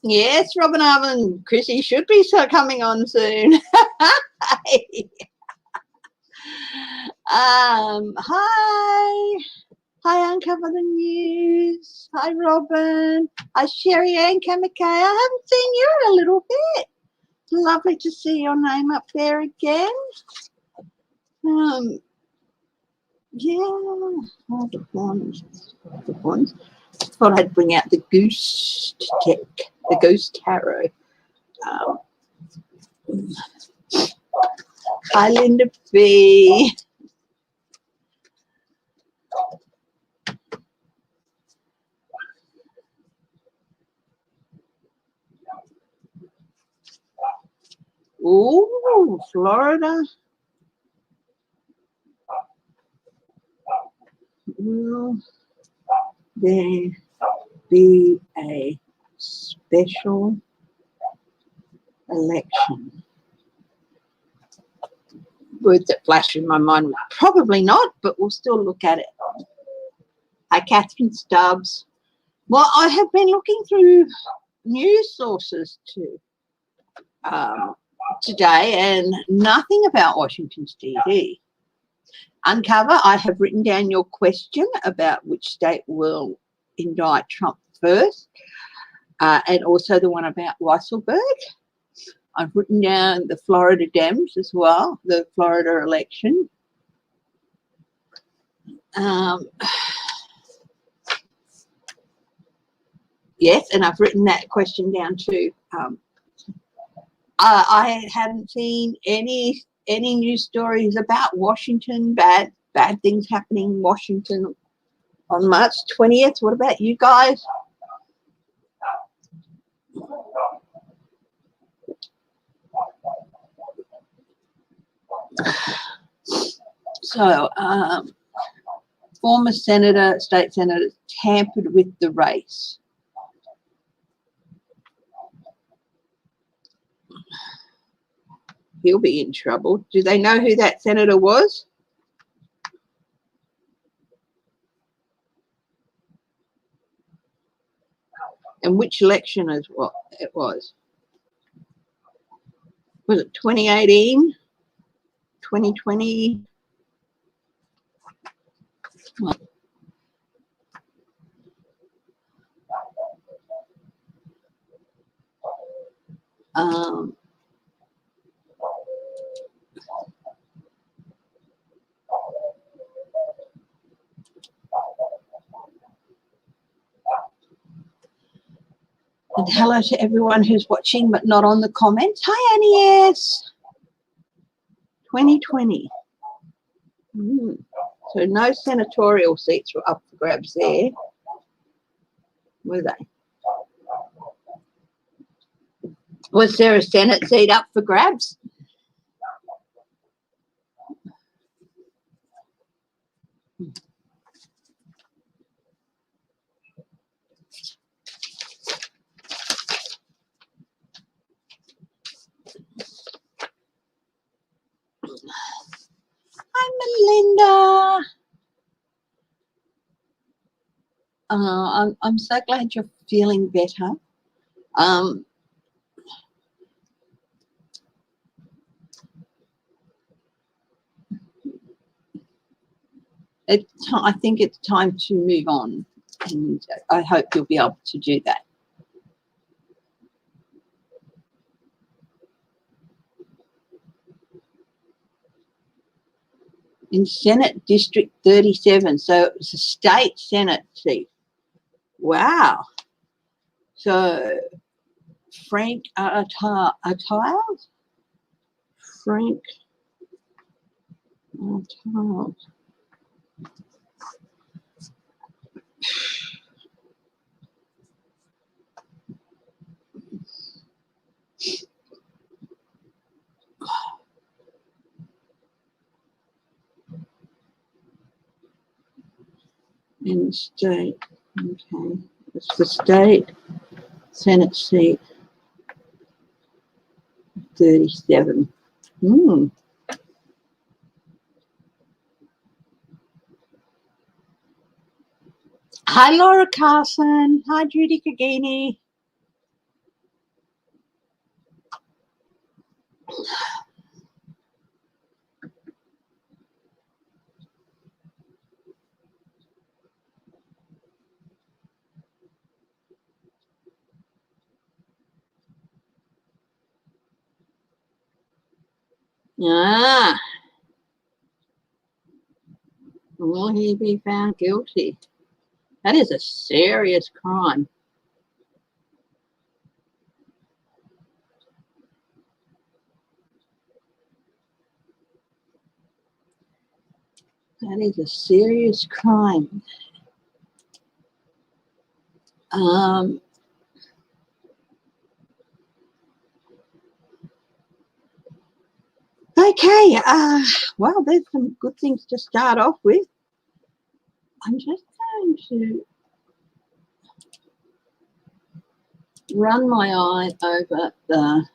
Yes, Robin Oven. Chrissy should be coming on soon. Hi. Hi, Uncover the News. Hi, Robin. Hi, Sherry Ann Kamikay. I haven't seen you in a little bit. Lovely to see your name up there again. Yeah. Oh, the ones. Thought I'd bring out the goose deck, the ghost tarot. Hi, Linda B. Ooh, Florida. Will there be a special election? Words that flash in my mind, probably not, but we'll still look at it. Hi, Catherine Stubbs. Well, I have been looking through news sources too today, and nothing about Washington's D.C. Uncover, I have written down your question about which state will indict Trump first, and also the one about Weisselberg. I've written down the Florida Dems as well, the Florida election. Yes, and I've written that question down too. I haven't seen any news stories about Washington, bad things happening in Washington on March 20th. What about you guys? So, former state senator tampered with the race. He'll be in trouble. Do they know who that senator was? And which election is what it was? Was it 2018? 2020? And hello to everyone who's watching but not on the comments. Hi, Annie S. 2020. So no senatorial seats were up for grabs there, were they? Was there a Senate seat up for grabs? Hi, Melinda. I'm so glad you're feeling better. I think it's time to move on, and I hope you'll be able to do that. In Senate District 37, so it was a state Senate seat. Wow. So Frank Arata, Frank Arata. In state, okay, it's the state Senate seat 37. Hi, Laura Carson. Hi, Judy Cagini. Ah, will he be found guilty? That is a serious crime. That is a serious crime. Okay, well, there's some good things to start off with. I'm just going to run my eye over the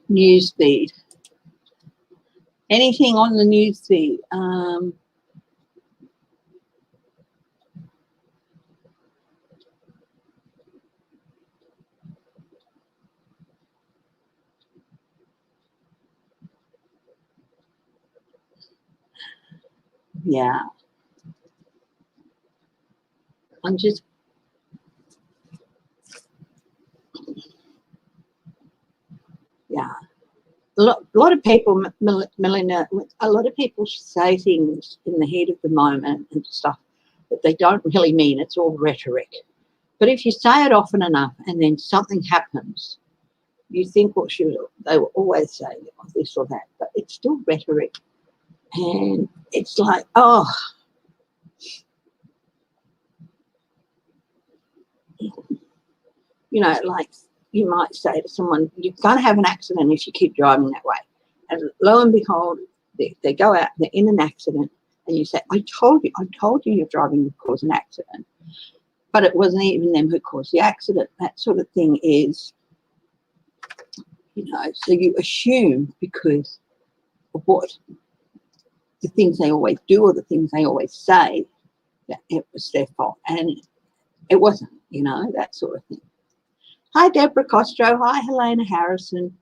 news feed. Anything on the news feed? Yeah, I'm just, yeah. A lot of people, Melinda, a lot of people say things in the heat of the moment and stuff that they don't really mean. It's all rhetoric. But if you say it often enough and then something happens, you think, well, they will always say this or that, but it's still rhetoric. And it's like, oh, you know, like you might say to someone, you're going to have an accident if you keep driving that way. And lo and behold, they go out, they're in an accident, and you say, I told you you're driving to cause an accident. But it wasn't even them who caused the accident. That sort of thing is, you know, so you assume because of what the things they always do or the things they always say that it was their fault. And it wasn't, you know, that sort of thing. Hi, Deborah Costro. Hi, Helena Harrison.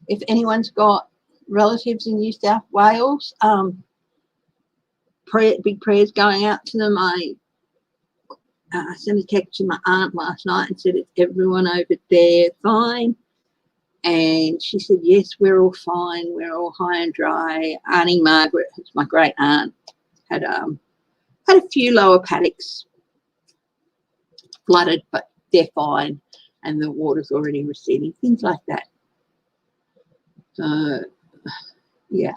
If anyone's got relatives in New South Wales, big prayers going out to them. I sent a text to my aunt last night and said, is everyone over there fine? And she said, yes, we're all fine. We're all high and dry. Auntie Margaret, who's my great aunt, had a few lower paddocks flooded, but they're fine. And the water's already receding, things like that. So, yeah.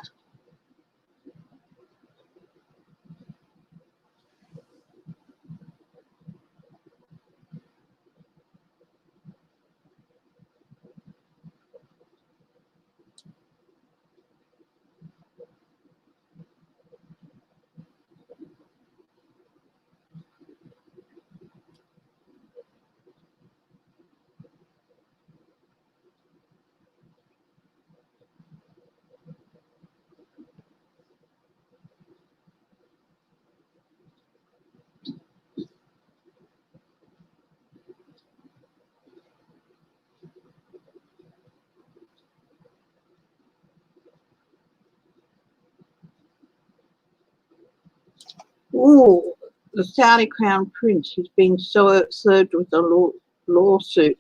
Ooh, the Saudi Crown Prince who's been served with a lawsuit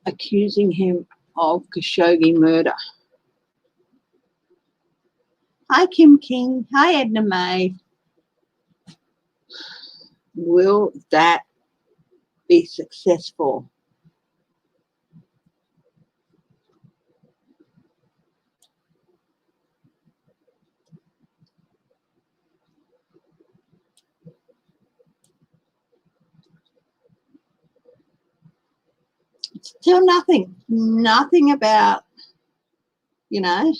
accusing him of Khashoggi murder. Hi, Kim King. Hi, Edna May. Will that be successful? Still nothing about, you know,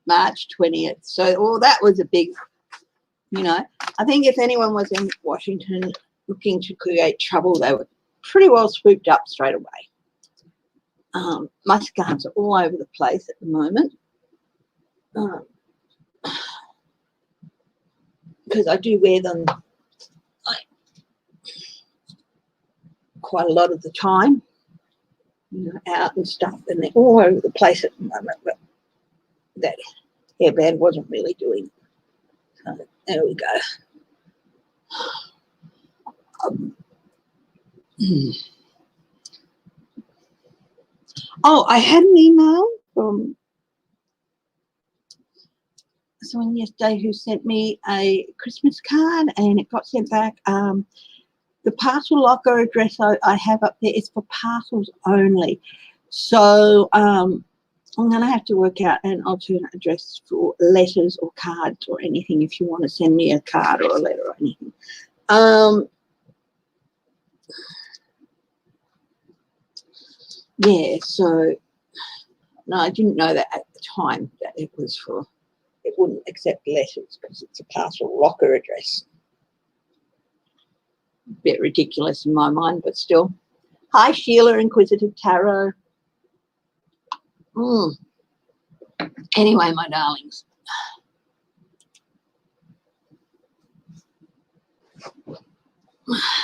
March 20th. So, well, that was a big, you know, I think if anyone was in Washington looking to create trouble, they were pretty well swooped up straight away. My scarves are all over the place at the moment because I do wear them quite a lot of the time, you know, out and stuff, and they're all over the place at the moment, but that hairband wasn't really doing. So there we go. Oh, I had an email from someone yesterday who sent me a Christmas card, and it got sent back. The parcel locker address I have up there is for parcels only. So I'm going to have to work out an alternate address for letters or cards or anything if you want to send me a card or a letter or anything. Yeah, so no, I didn't know that at the time that it was for, it wouldn't accept letters because it's a parcel locker address. A bit ridiculous in my mind, but still. Hi, Sheila, Inquisitive Tarot. Anyway, my darlings.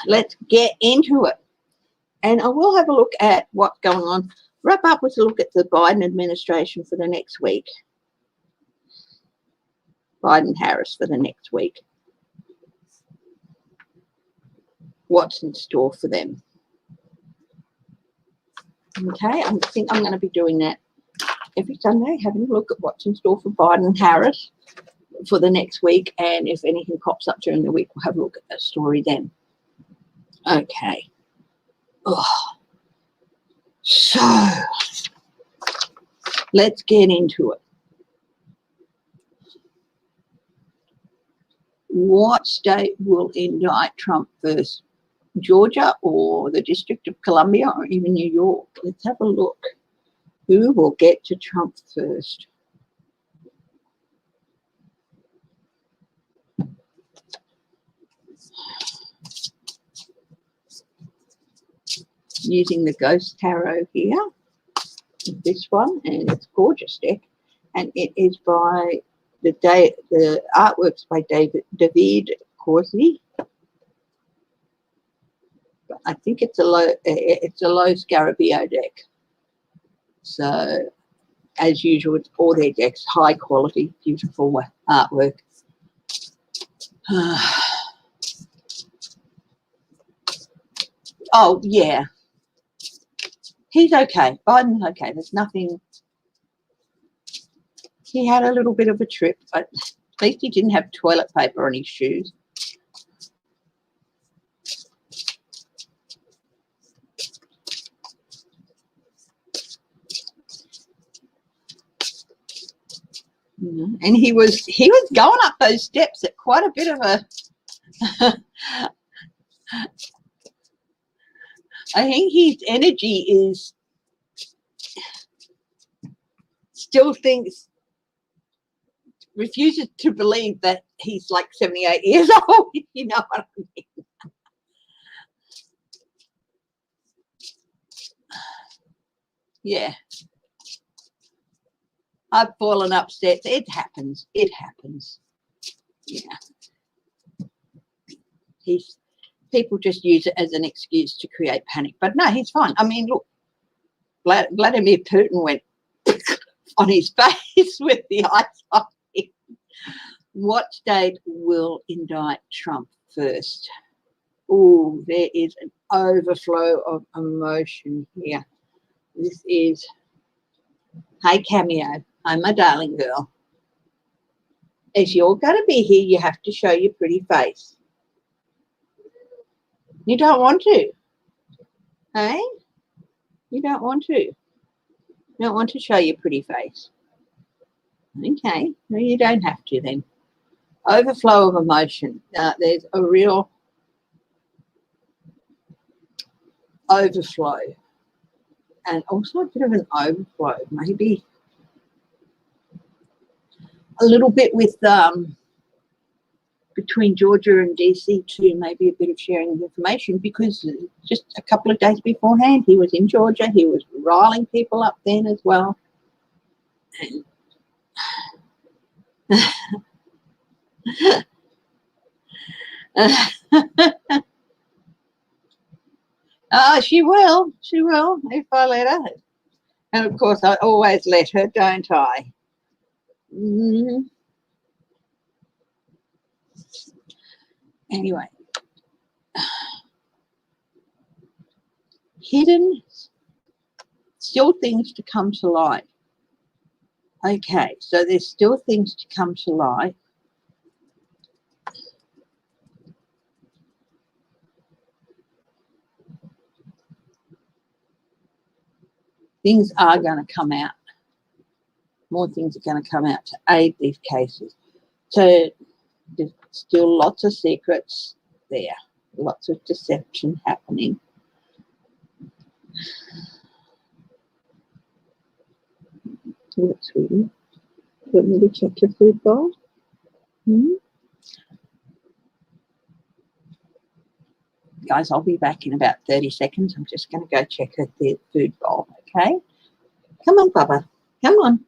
Let's get into it. And I will have a look at what's going on. Wrap up with a look at the Biden administration for the next week. Biden-Harris for the next week. What's in store for them? Okay, I think I'm going to be doing that every Sunday, having a look at what's in store for Biden-Harris for the next week, and if anything pops up during the week, we'll have a look at that story then. Okay. So let's get into it. What state will indict Trump first? Georgia or the District of Columbia or even New York? Let's have a look. Who will get to Trump first? Using the Ghost Tarot here, this one, and it's a gorgeous deck, and it is by the artwork's by David Corsi. But I think it's a low Scarabeo deck. So as usual, it's all their decks, high quality, beautiful artwork. Oh yeah. He's okay. Biden's okay. There's nothing. He had a little bit of a trip, but at least he didn't have toilet paper on his shoes. And he was going up those steps at quite a bit of a. I think his energy is still refuses to believe that he's like 78 years old. You know what I mean? Yeah. I've fallen up steps. It happens. It happens. Yeah. People just use it as an excuse to create panic. But no, he's fine. I mean, look, Vladimir Putin went on his face with the ice on him. What state will indict Trump first? Oh, there is an overflow of emotion here. This is, hey, Cameo, I'm my darling girl. If you're going to be here, you have to show your pretty face. You don't want to, hey? You don't want to. You don't want to show your pretty face. Okay, no, you don't have to then. Overflow of emotion. There's a real overflow, and also a bit of an overflow, maybe a little bit with between Georgia and DC to maybe a bit of sharing of information, because just a couple of days beforehand he was in Georgia. He was riling people up then as well. Oh, she will if I let her. And of course I always let her, don't I? Anyway, hidden, still things to come to light. Okay, so there's still things to come to light. Things are going to come out. More things are going to come out to aid these cases. So there's still lots of secrets there, lots of deception happening. Look, sweetie, want me to check your food bowl? Guys, I'll be back in about 30 seconds. I'm just going to go check her food bowl, okay? Come on, Bubba. Come on.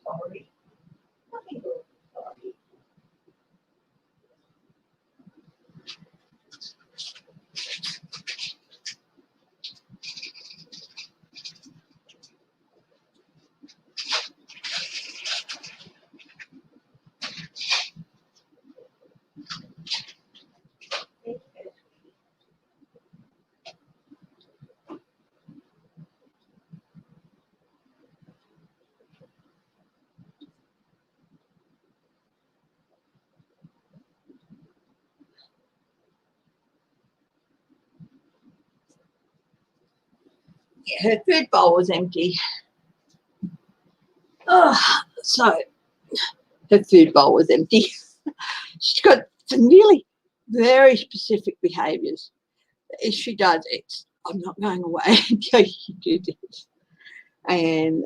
Sorry. Yeah, her food bowl was empty. Oh, so her food bowl was empty. She's got some really very specific behaviours. If she does it, I'm not going away until you do this. And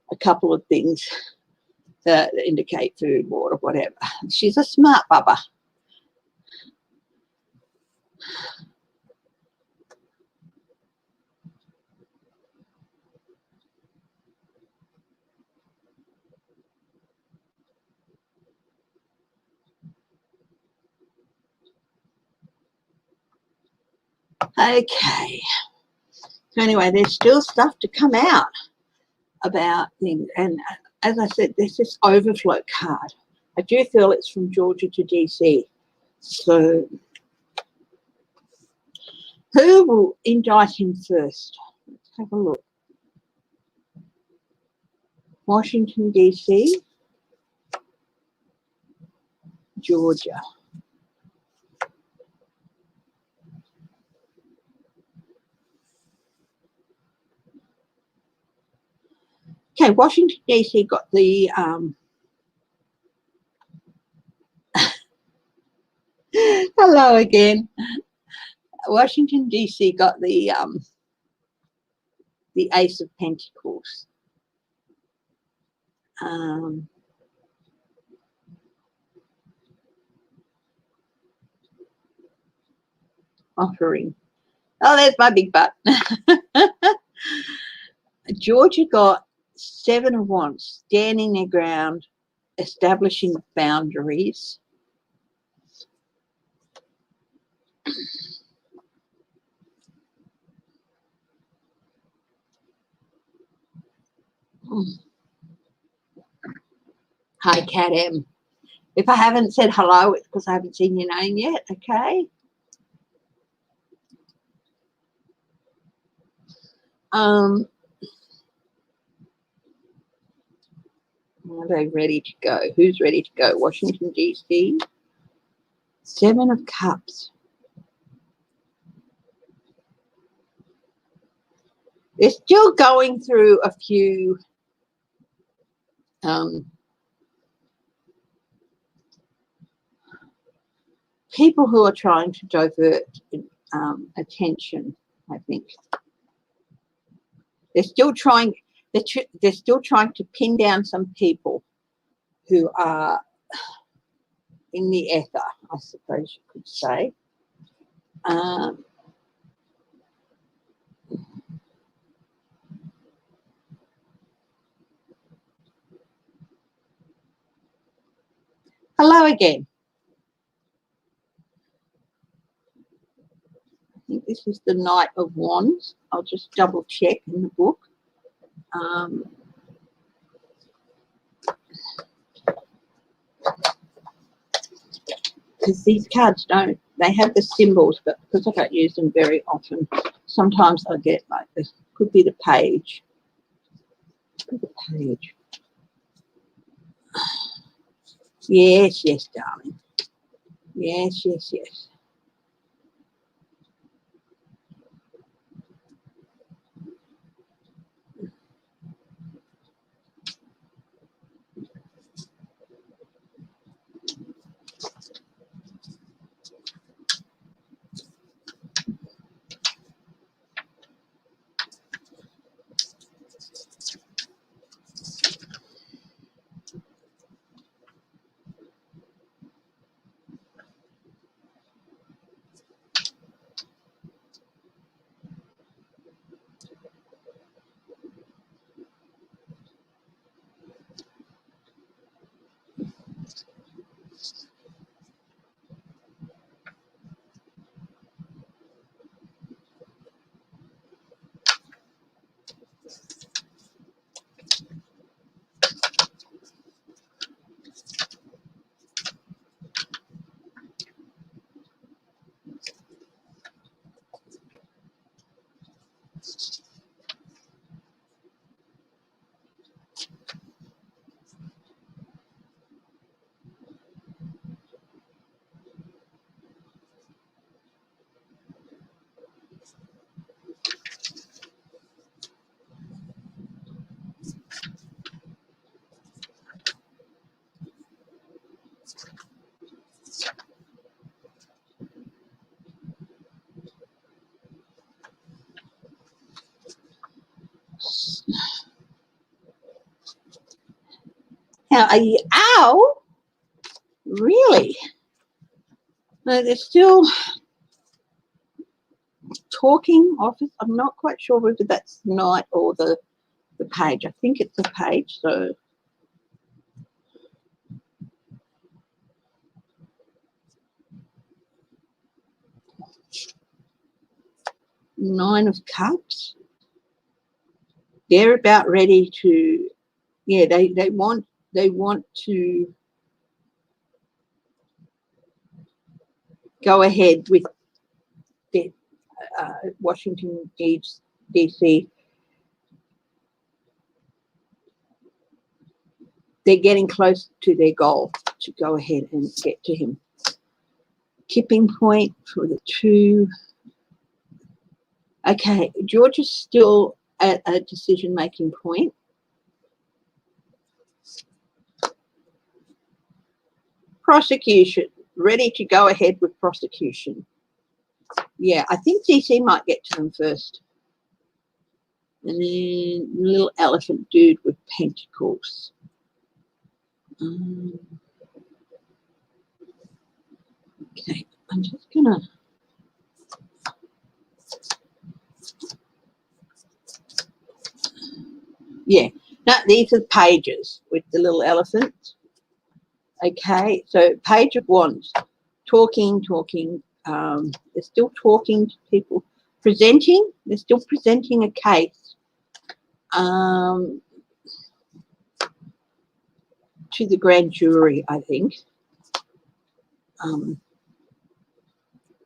a couple of things that indicate food, water, whatever. She's a smart bubba. Okay. So anyway, there's still stuff to come out about things. And as I said, there's this overflow card. I do feel it's from Georgia to DC. So who will indict him first? Let's have a look. Washington, DC, Georgia. Okay, Washington, DC got the hello again. Washington, DC got the Ace of Pentacles. Offering. Oh, there's my big butt. Georgia got 7 of Wands, standing their ground, establishing boundaries. Hi, Cat M. If I haven't said hello, it's because I haven't seen your name yet, okay? Are they ready to go? Who's ready to go? Washington, DC. 7 of Cups. They're still going through a few people who are trying to divert attention, I think. They're still trying to pin down some people who are in the ether, I suppose you could say. Hello again. I think this is the Knight of Wands. I'll just double check in the book. Because these cards they have the symbols, but because I don't use them very often, sometimes I get like this. Could be the page. Could be the page. Yes, yes, darling. Yes, yes, yes. Now, ow! Really? No, they're still talking office. I'm not quite sure whether that's the Knight or the page. I think it's the page, so. Nine of Cups. They're about ready to, yeah, they want to go ahead with the Washington DC. They're getting close to their goal to go ahead and get to him. Tipping point for the 2. Okay, George is still at a decision-making point. Prosecution, ready to go ahead with prosecution. Yeah, I think DC might get to them first. And then little elephant dude with pentacles. Okay, I'm just gonna. Yeah, now these are pages with the little elephants. Okay, so Page of Wands, talking. They're still talking to people, presenting. They're still presenting a case to the grand jury, I think.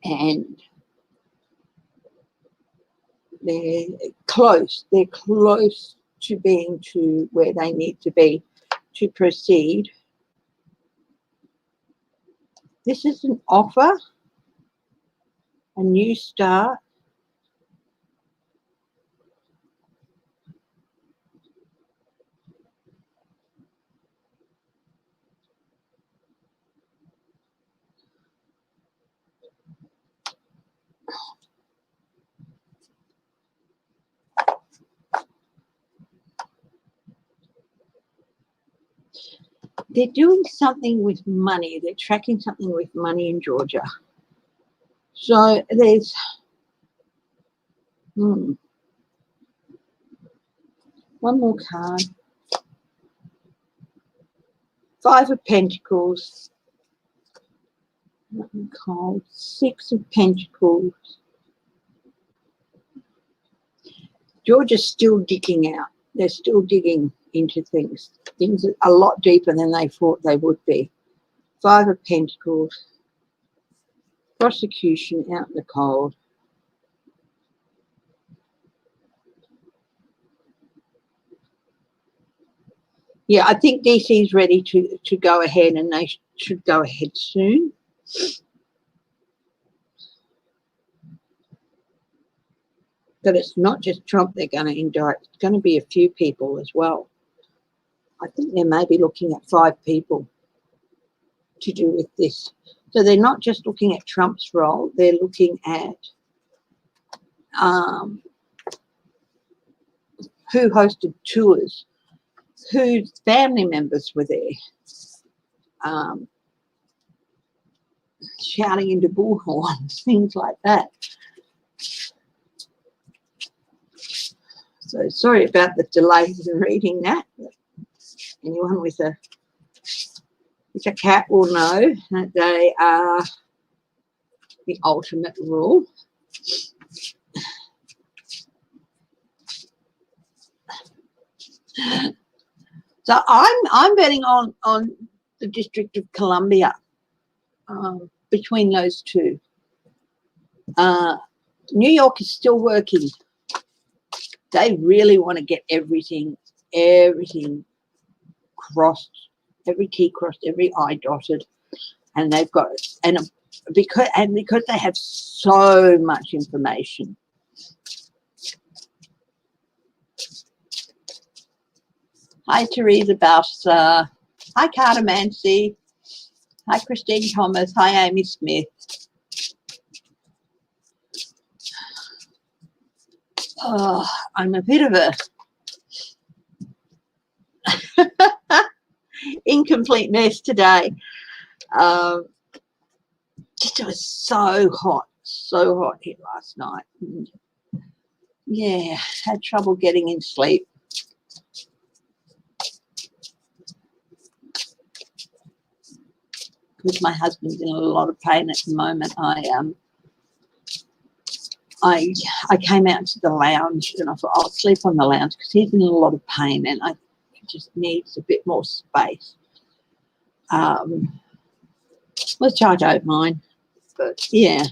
And they're close. They're close to being to where they need to be to proceed. This is an offer, a new start. They're doing something with money. They're tracking something with money in Georgia. So there's one more card. 5 of Pentacles. Cold. 6 of Pentacles. Georgia's still digging out. They're still digging into things. Things are a lot deeper than they thought they would be. 5 of Pentacles. Prosecution out in the cold. Yeah, I think DC is ready to go ahead, and they should go ahead soon. But it's not just Trump they're going to indict. It's going to be a few people as well. I think they may be looking at 5 people to do with this. So they're not just looking at Trump's role. They're looking at who hosted tours, whose family members were there, shouting into bullhorns, things like that. So sorry about the delays in reading that. Anyone with a cat will know that they are the ultimate rule. So I'm betting on the District of Columbia between those two. New York is still working. They really want to get everything crossed, every T crossed, every I dotted, and they've got because they have so much information. Hi, Teresa Bowser. Hi, Carter Mancy. Hi, Christine Thomas. Hi, Amy Smith. Oh, I'm a bit of a incomplete mess today. Just it was so hot here last night. Yeah, had trouble getting in sleep. Because my husband's in a lot of pain at the moment. I came out to the lounge and I thought I'll sleep on the lounge because he's in a lot of pain and I just needs a bit more space. Which I don't mind, but yeah.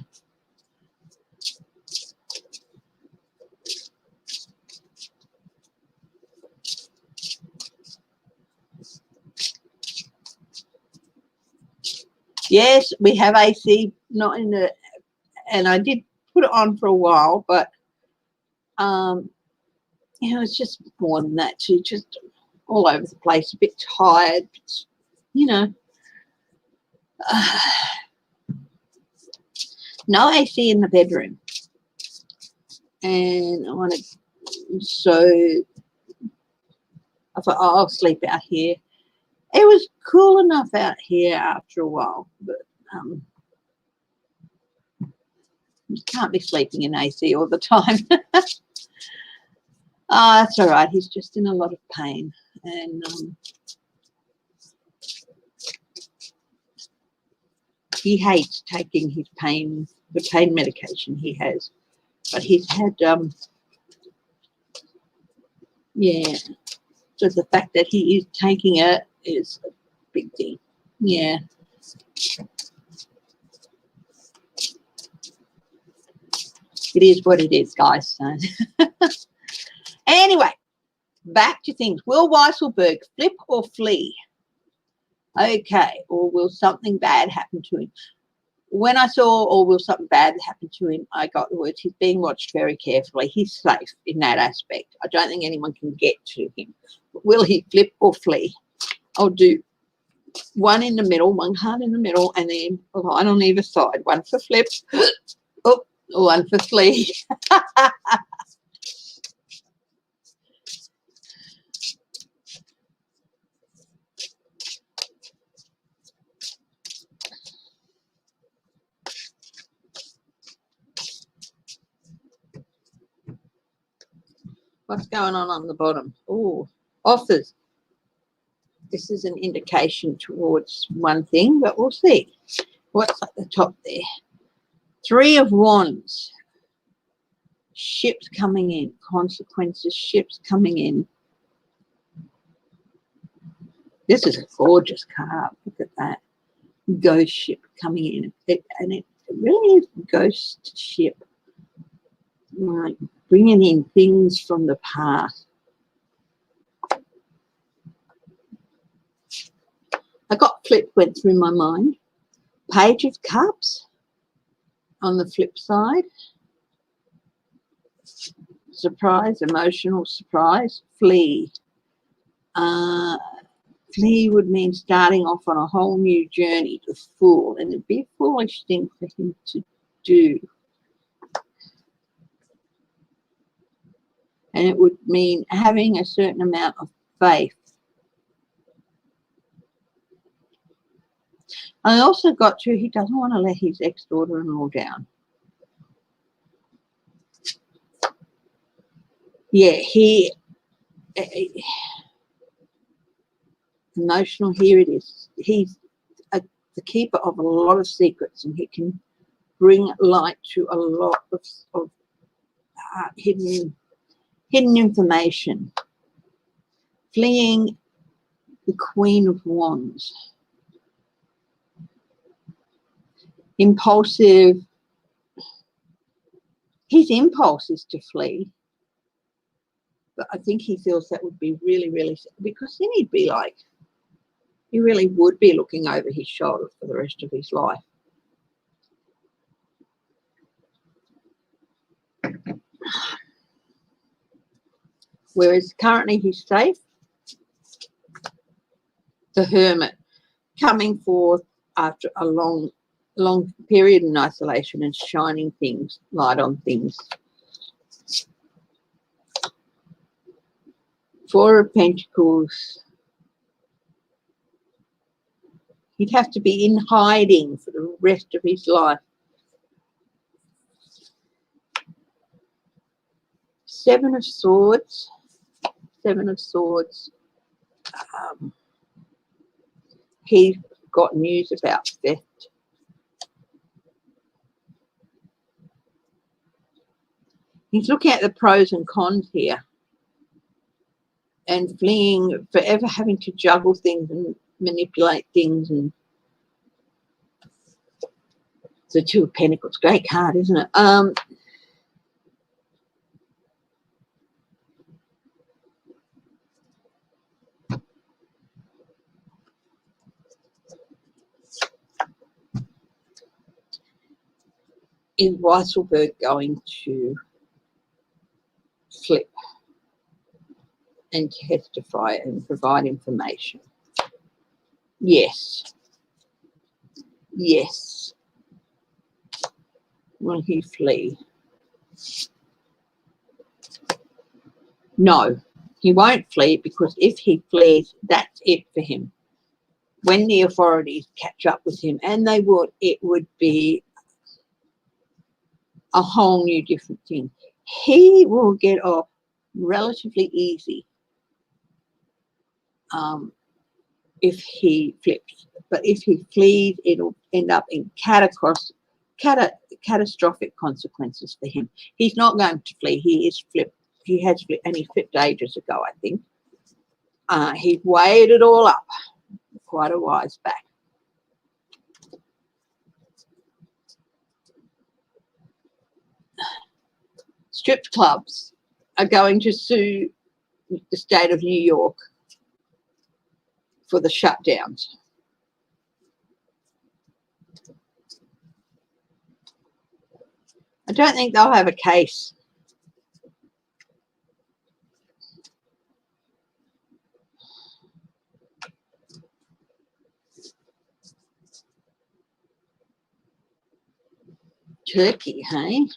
Yes, we have AC, not in the, and I did put it on for a while, but you know, it's just more than that too, just all over the place, a bit tired, you know. No AC in the bedroom, and I want to, so I thought, oh, I'll sleep out here. It was cool enough out here after a while, but you can't be sleeping in AC all the time. That's all right. He's just in a lot of pain, and he hates taking his the pain medication he has. But he's had, yeah. So the fact that he is taking it is a big thing. Yeah. It is what it is, guys. So. Anyway, back to things. Will Weisselberg flip or flee? Okay. Or will something bad happen to him? When I saw or will something bad happen to him, I got the words, he's being watched very carefully. He's safe in that aspect. I don't think anyone can get to him. But will he flip or flee? I'll do one in the middle, one card in the middle, and then a line on either side. One for flip, oh, one for flee. What's going on the bottom? Oh, offers. This is an indication towards one thing, but we'll see. What's at the top there? 3 of Wands. Ships coming in. Consequences. Ships coming in. This is a gorgeous card. Look at that. Ghost ship coming in. And it really is a ghost ship. Like bringing in things from the past. I got flip went through my mind. Page of Cups on the flip side. Surprise, emotional surprise. Flee. Flee would mean starting off on a whole new journey to Fool, and it'd be a foolish thing for him to do. And it would mean having a certain amount of faith. I also got to, he doesn't want to let his ex-daughter-in-law down. Yeah, emotional, here it is. He's the keeper of a lot of secrets, and he can bring light to a lot of hidden information. Fleeing the Queen of Wands. Impulsive. His impulse is to flee. But I think he feels that would be really, really, because then he'd be like, he really would be looking over his shoulder for the rest of his life. Whereas currently he's safe. The Hermit, coming forth after a long period in isolation and shining light on things. 4 of Pentacles. He'd have to be in hiding for the rest of his life. 7 of Swords. 7 of Swords. He's got news about theft. He's looking at the pros and cons here. And fleeing, forever having to juggle things and manipulate things. And the 2 of Pentacles, great card, isn't it? Is Weisselberg going to flip and testify and provide information? Yes. Yes. Will he flee? No, he won't flee, because if he flees, that's it for him. When the authorities catch up with him, and they would, it would be a whole new different thing. He will get off relatively easy if he flips. But if he flees, it'll end up in catastrophic consequences for him. He's not going to flee. He is flipped. He has flipped, and he flipped ages ago, I think. He weighed it all up quite a while back. Strip clubs are going to sue the state of New York for the shutdowns. I don't think they'll have a case. Turkey, hey?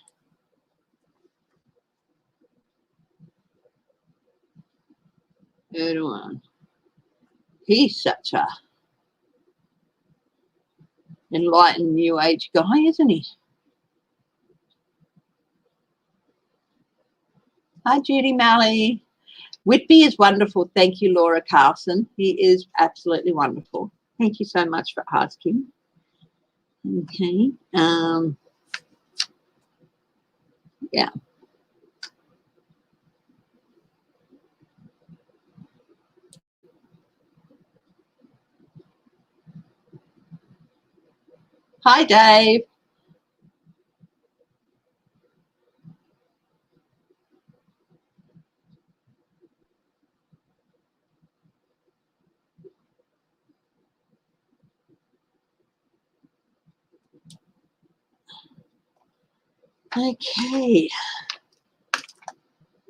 Erdogan. He's such a enlightened new age guy, isn't he? Hi, Judy Malley. Whitby is wonderful. Thank you, Laura Carlson. He is absolutely wonderful. Thank you so much for asking. Okay. Yeah. Hi, Dave. Okay.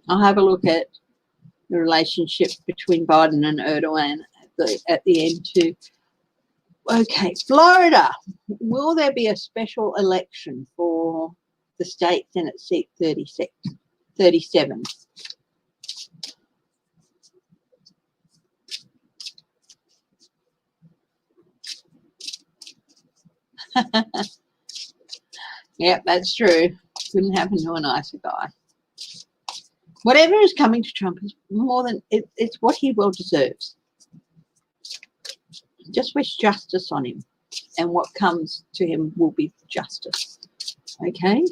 I'll have a look at the relationship between Biden and Erdogan at the end too. Okay, Florida. Will there be a special election for the state Senate seat 37? Yep, that's true. Couldn't happen to a nicer guy. Whatever is coming to Trump is more than it's what he well deserves. Just wish justice on him, and what comes to him will be justice. Okay.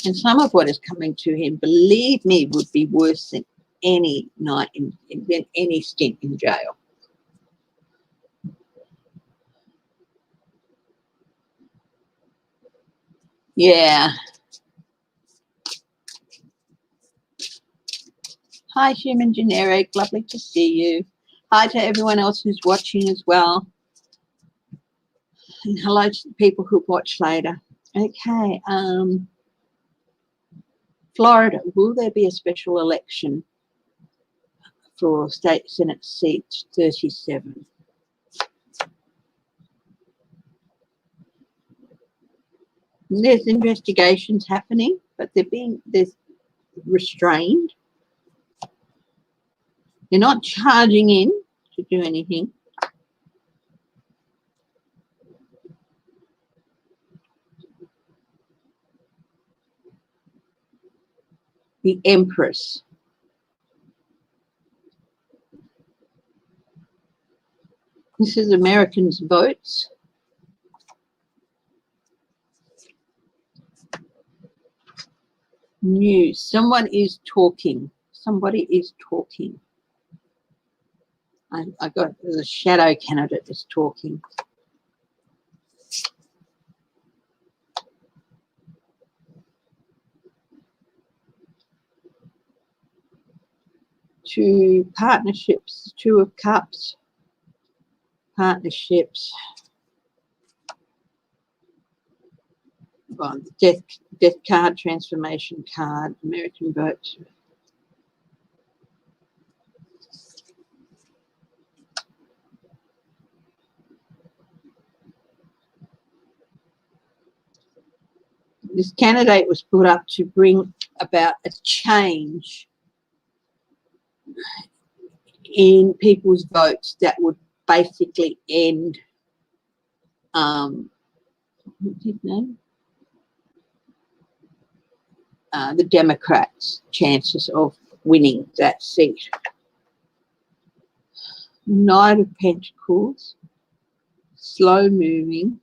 And some of what is coming to him, believe me, would be worse than any night than any stint in jail. Yeah. Hi, Human Generic. Lovely to see you. Hi to everyone else who's watching as well. And hello to the people who watch later. Okay. Florida, will there be a special election for state Senate seat 37? There's investigations happening, but there's restrained. They're not charging in to do anything. The Empress. This is Americans' votes. News. Someone is talking. Somebody is talking. I got the shadow candidate is talking. Two partnerships, Two of Cups, partnerships. Well, death card, transformation card, American votes. This candidate was put up to bring about a change in people's votes that would basically end what's his name? The Democrats' chances of winning that seat. Knight of Pentacles, slow moving.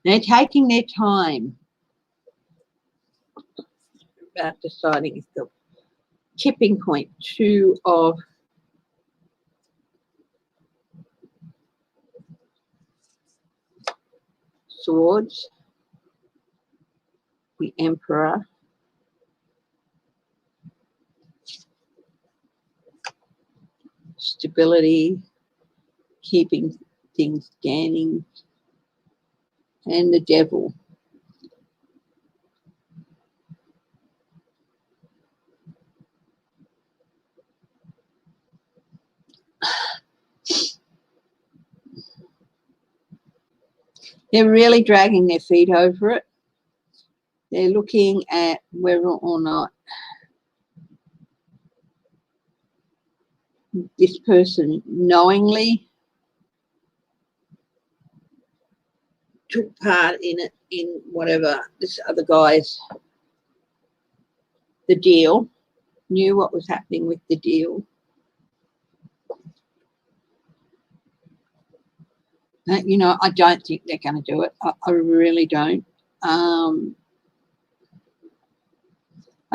They're taking their time about deciding if the tipping point. Two of Swords, the Emperor, stability, keeping things standing, and the Devil. They're really dragging their feet over it. They're looking at whether or not this person knowingly took part in it, in whatever this other guy's, the deal, knew what was happening with the deal. You know, I don't think they're going to do it. I really don't. I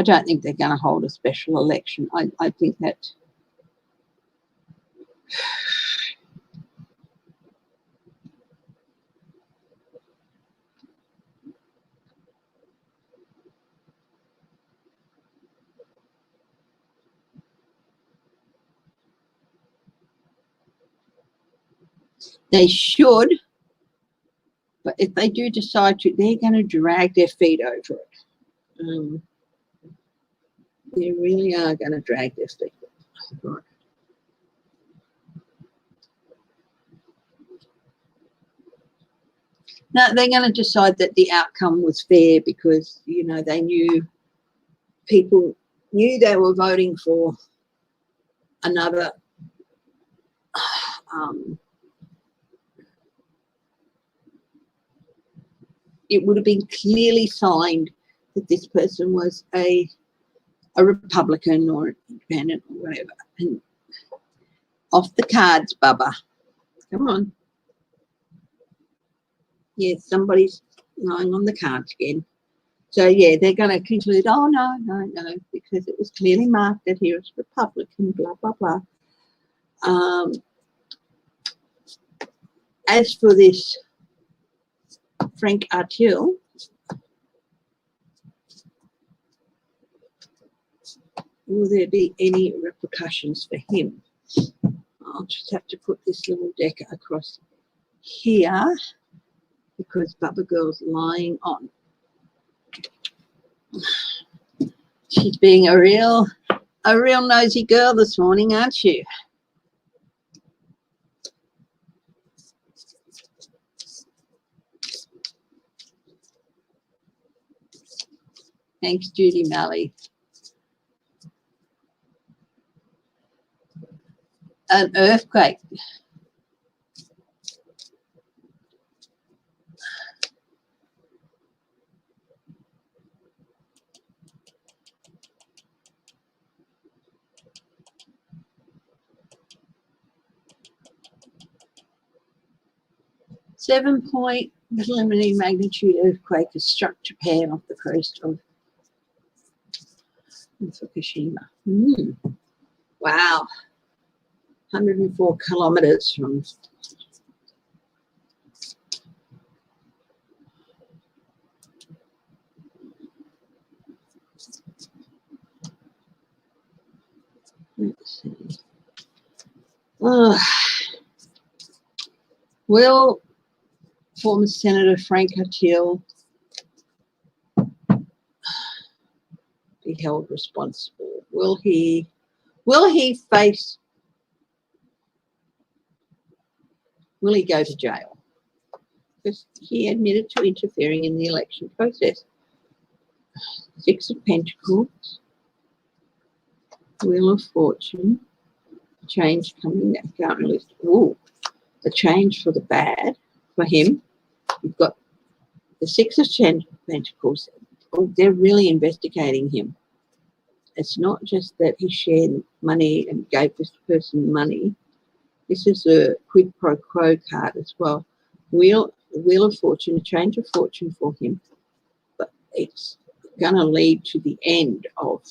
don't think they're going to hold a special election. I think that they should, but if they do decide to, they're going to drag their feet over it. They really are going to drag their feet over it. No, they're going to decide that the outcome was fair because, you know, they knew, people knew they were voting for another it would have been clearly signed that this person was a Republican or an independent or whatever. And off the cards, Bubba. Come on. Yeah, somebody's lying on the cards again. So, yeah, they're going to conclude, oh, no, because it was clearly marked that he was Republican, blah, blah, blah. As for this Frank Artil, will there be any repercussions for him? I'll just have to put this little decker across here because Bubba Girl's lying on. She's being a real nosy girl this morning, aren't you? Thanks, Judy Malley. An earthquake. Seven-point preliminary magnitude earthquake has struck Japan off the coast of Fukushima. Wow. 104 kilometers from. Let's see. Will former Senator Frank Artil be held responsible? Will he face? Will he go to jail? Because he admitted to interfering in the election process. Six of Pentacles, Wheel of Fortune, change coming that current list. Ooh, the change for the bad for him. You've got the Six of Pentacles. Oh, they're really investigating him. It's not just that he shared money and gave this person money. This is a quid pro quo card as well. Wheel of Fortune, a change of fortune for him, but it's going to lead to the end of.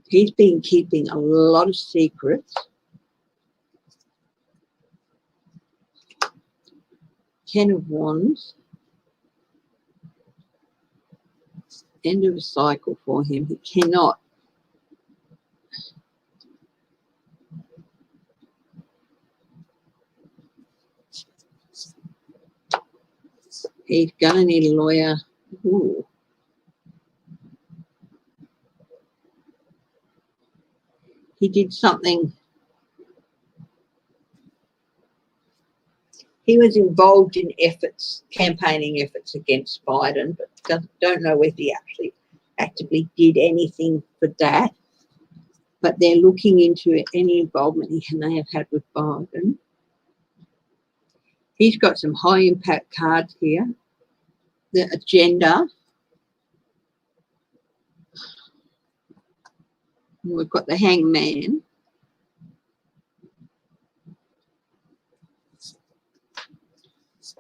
He's been keeping a lot of secrets. Ten of Wands. End of a cycle for him. He cannot. He's going to need a lawyer. Ooh. He did something. He was involved in efforts, campaigning efforts against Biden, but don't know whether he actually actively did anything for that. but they're looking into any involvement he may have had with Biden. He's got some high impact cards here. The agenda. We've got the hangman.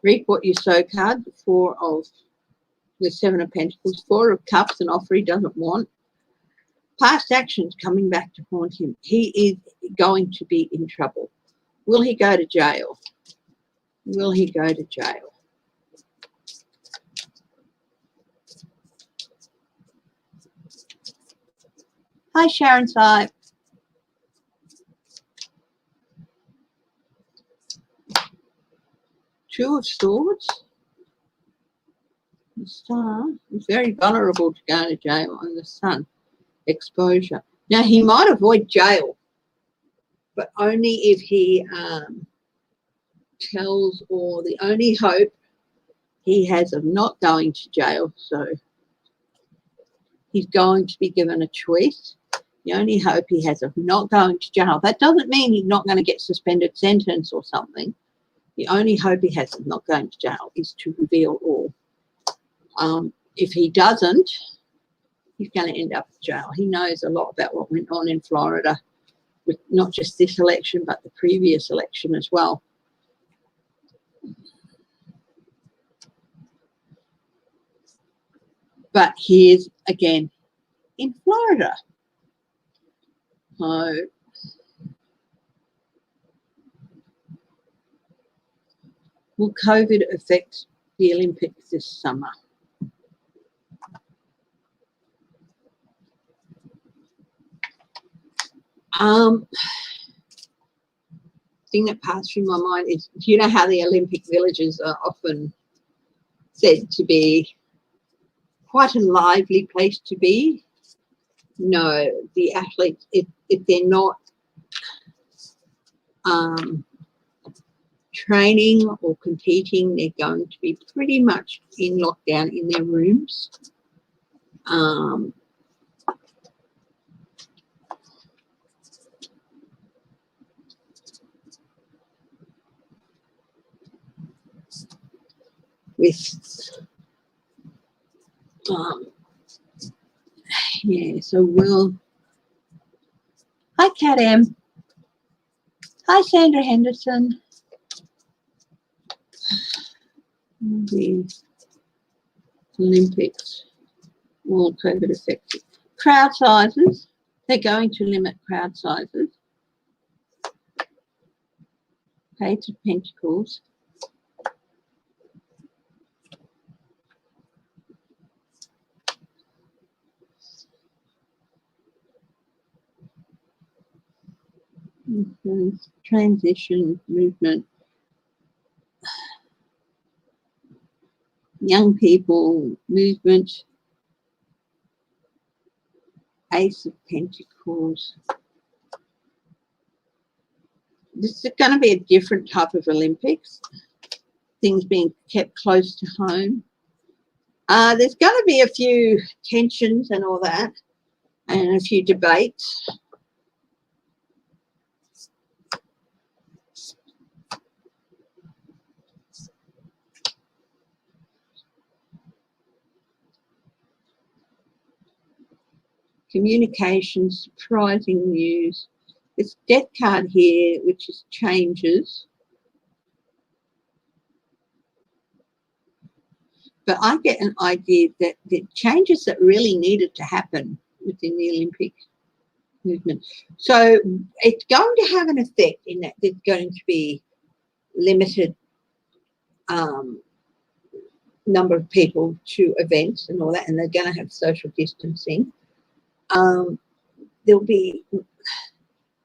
Reap what you sow card. The Seven of Pentacles. Four of Cups, an offer he doesn't want. Past actions coming back to haunt him. He is going to be in trouble. Will he go to jail? Will he go to jail? Hi, Sharon Sype. Two of Swords. The Star is very vulnerable to going to jail, and the Sun. Exposure. Now, he might avoid jail, but only if he tells, or the only hope he has of not going to jail, so he's going to be given a choice. The only hope he has of not going to jail. That doesn't mean he's not going to get suspended sentence or something. The only hope he has of not going to jail is to reveal all. If he doesn't, he's going to end up in jail. He knows a lot about what went on in Florida, with not just this election, but the previous election as well. But here's, again, in Florida. So, will COVID affect the Olympics this summer? Thing that passed through my mind is, do you know how the Olympic villages are often said to be quite a lively place to be? No, the athletes, if they're not training or competing, they're going to be pretty much in lockdown in their rooms. Yeah, so we'll. Hi, Kat M. Hi, Sandra Henderson. The Olympics will COVID affected. Crowd sizes. They're going to limit crowd sizes. Page of Pentacles. Transition, movement, young people, movement, Ace of Pentacles. This is going to be a different type of Olympics. Things being kept close to home. There's going to be a few tensions and all that, and a few debates. Communication, surprising news. This death card here, which is changes. But I get an idea that the changes that really needed to happen within the Olympic movement. So it's going to have an effect in that there's going to be limited number of people to events and all that, and they're going to have social distancing. There'll be,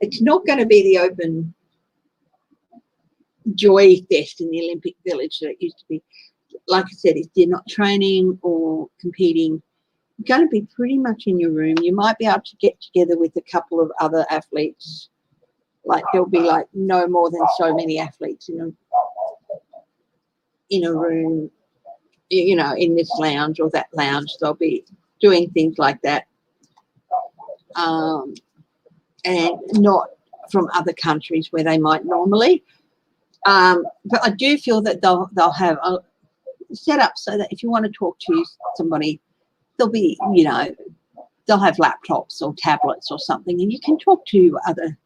it's not going to be the open joy fest in the Olympic Village that it used to be. Like I said, if you're not training or competing, you're going to be pretty much in your room. You might be able to get together with a couple of other athletes. Like there'll be like no more than so many athletes in a room, you know, in this lounge or that lounge. They'll be doing things like that. and not from other countries where they might normally. But I do feel that they'll have a set up so that if you want to talk to somebody, they'll be, you know, they'll have laptops or tablets or something, and you can talk to other,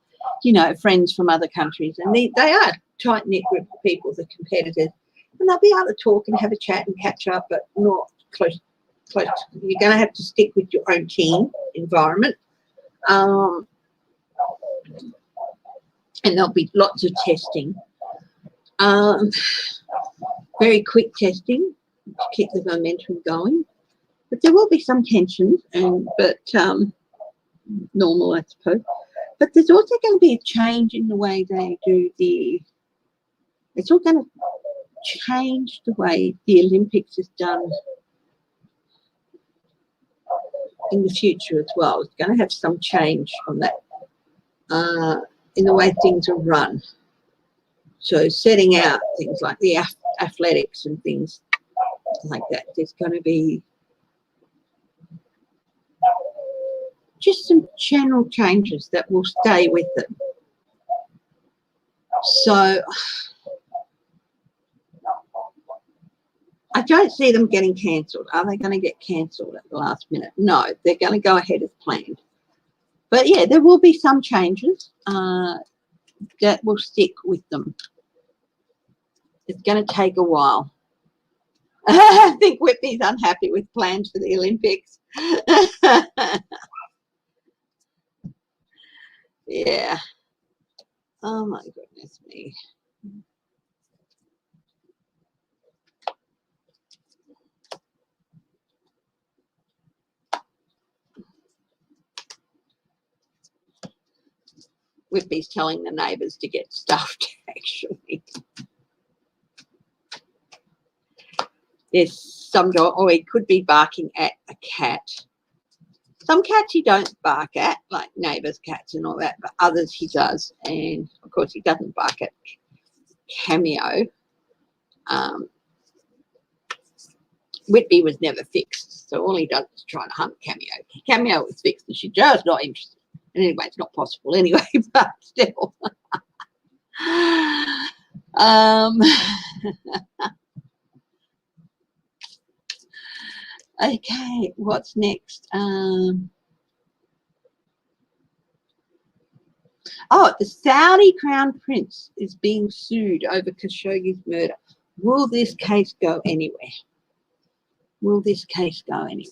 you know, friends from other countries, and they are a tight-knit group of people, the competitors, and they'll be able to talk and have a chat and catch up, but not close. You're going to have to stick with your own team environment. And there'll be lots of testing. Very quick testing to keep the momentum going. But there will be some tensions, but normal, I suppose. But there's also going to be a change in the way they do it's all going to change the way the Olympics is done in the future as well. It's going to have some change on that in the way things are run. So setting out things like the athletics and things like that, there's going to be just some general changes that will stay with them. So I don't see them getting cancelled. Are they going to get cancelled at the last minute? No, they're going to go ahead as planned. But yeah, there will be some changes that will stick with them. It's going to take a while. I think Whitney's unhappy with plans for the Olympics. Yeah. Oh my goodness me. Whitney's telling the neighbours to get stuffed, actually. There's some dog, or he could be barking at a cat. Some cats he don't bark at, like neighbours' cats and all that, but others he does. And, of course, he doesn't bark at Cameo. Whitby was never fixed, so all he does is try to hunt Cameo. Cameo was fixed, and she's just not interested. And anyway, it's not possible anyway, but still. Okay, what's next? Oh, the Saudi Crown Prince is being sued over Khashoggi's murder. Will this case go anywhere? Will this case go anywhere?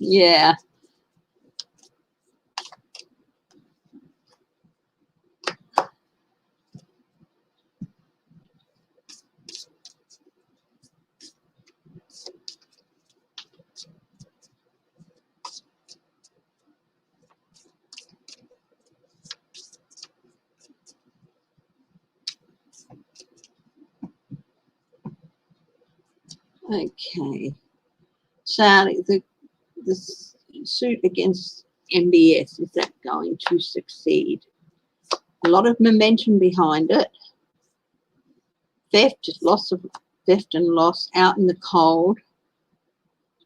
Yeah. Okay. Saudi, the suit against MBS, is that going to succeed? A lot of momentum behind it. Theft and loss out in the cold.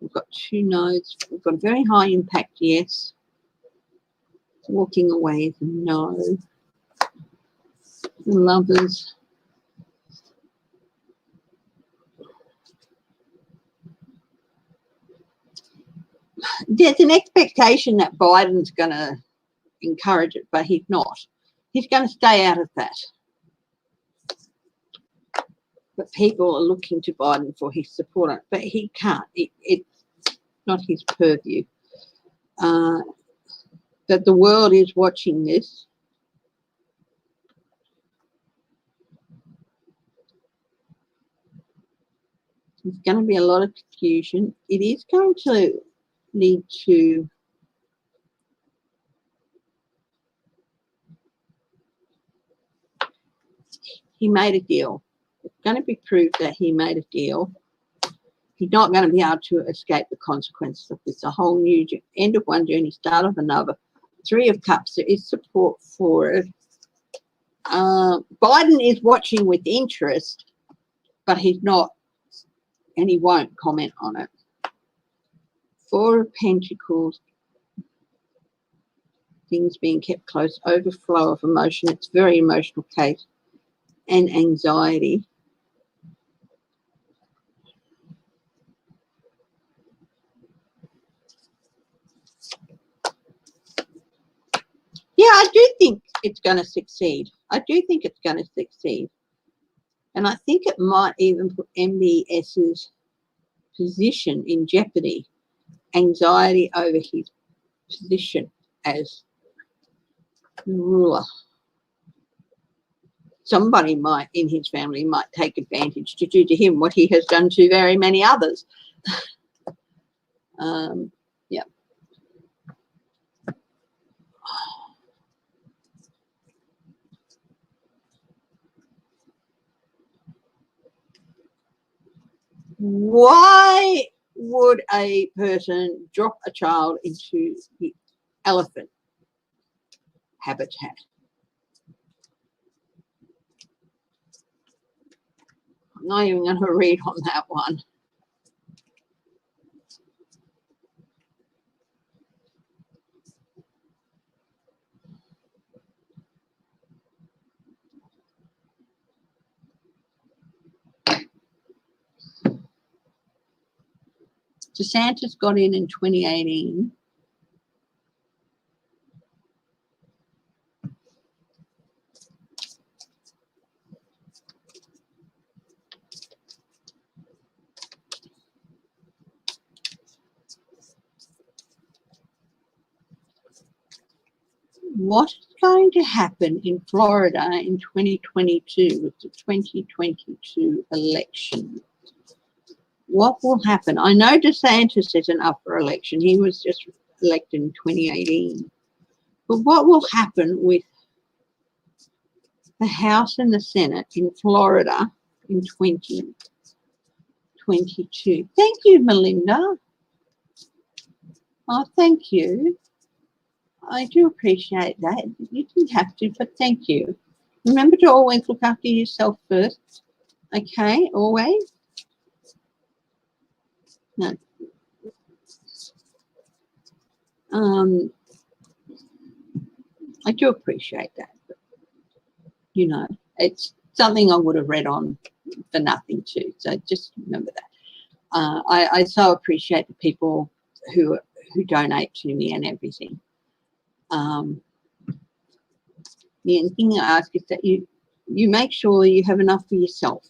We've got 2 no's. We've got a very high impact yes. Walking away is a no. The Lovers. There's an expectation that Biden's going to encourage it, but he's not. He's going to stay out of that. But people are looking to Biden for his support on it, but he can't. It's not his purview. That the world is watching this. There's going to be a lot of confusion. It is going to lead to he made a deal. It's going to be proved that he made a deal. He's not going to be able to escape the consequences of this. A whole new end of one journey, start of another. 3 of Cups, there is support for it. Biden is watching with interest, but he's not, and he won't comment on it. Four of Pentacles, things being kept close, overflow of emotion. It's a very emotional case, and anxiety. Yeah, I do think it's going to succeed. I do think it's going to succeed. And I think it might even put MBS's position in jeopardy. Anxiety over his position as ruler. Somebody might, in his family, might take advantage to do to him what he has done to very many others. Yeah. Why would a person drop a child into the elephant habitat? I'm not even going to read on that one. DeSantis got in 2018. What is going to happen in Florida in 2022 with the 2022 election? What will happen? I know DeSantis isn't up for election. He was just elected in 2018. But what will happen with the House and the Senate in Florida in 2022? Thank you, Melinda. Oh, thank you. I do appreciate that. You didn't have to, but thank you. Remember to always look after yourself first. Okay, always. No. I do appreciate that. But, you know, it's something I would have read on for nothing too. So just remember that. I so appreciate the people who donate to me and everything. The only thing I ask is that you make sure you have enough for yourself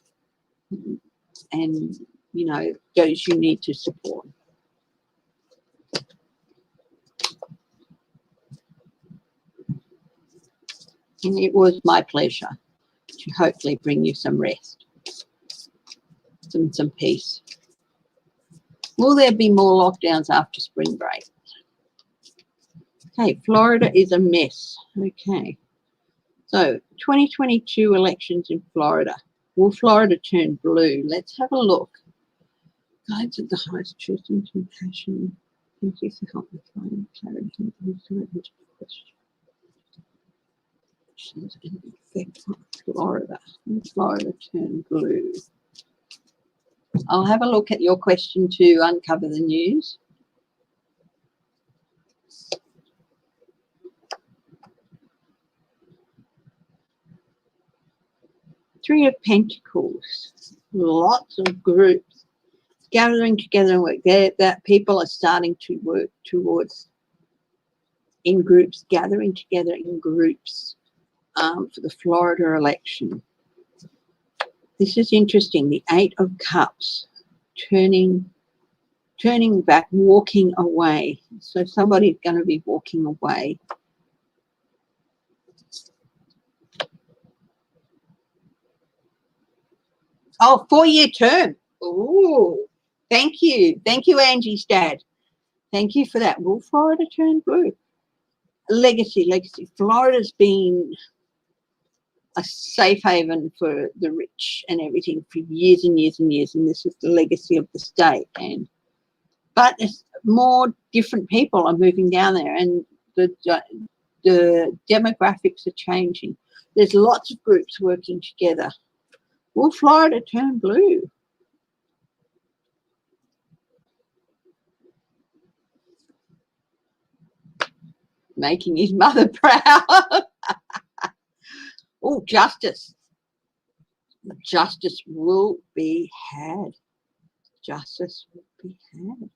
and, you know, those you need to support. And it was my pleasure to hopefully bring you some rest, some peace. Will there be more lockdowns after spring break? Okay, Florida is a mess. Okay. So 2022 elections in Florida. Will Florida turn blue? Let's have a look. Guides of the highest truth and compassion. Thank you for helping find clarity and insight into the questions and effect on Florida. Will Florida turn blue? I'll have a look at your question to uncover the news. Three of Pentacles. Lots of groups gathering together and work. That people are starting to work towards in groups, gathering together in groups for the Florida election. This is interesting. The Eight of Cups, turning back, walking away. So somebody's going to be walking away. Oh, 4-year term. Ooh, thank you. Thank you, Angie's dad. Thank you for that. Will Florida turn blue? Legacy. Florida's been a safe haven for the rich and everything for years and years and years, and this is the legacy of the state. But it's more different people are moving down there, and the demographics are changing. There's lots of groups working together. Will Florida turn blue? Making his mother proud. Oh, justice. Justice will be had. Justice will be had.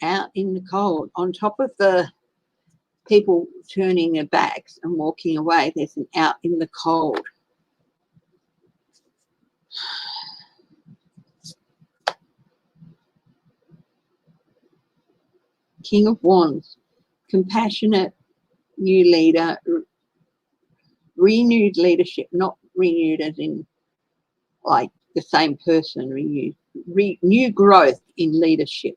Out in the cold, on top of the people turning their backs and walking away, there's an out in the cold. King of Wands, compassionate new leader, renewed leadership, not renewed as in like the same person, renewed, new growth in leadership.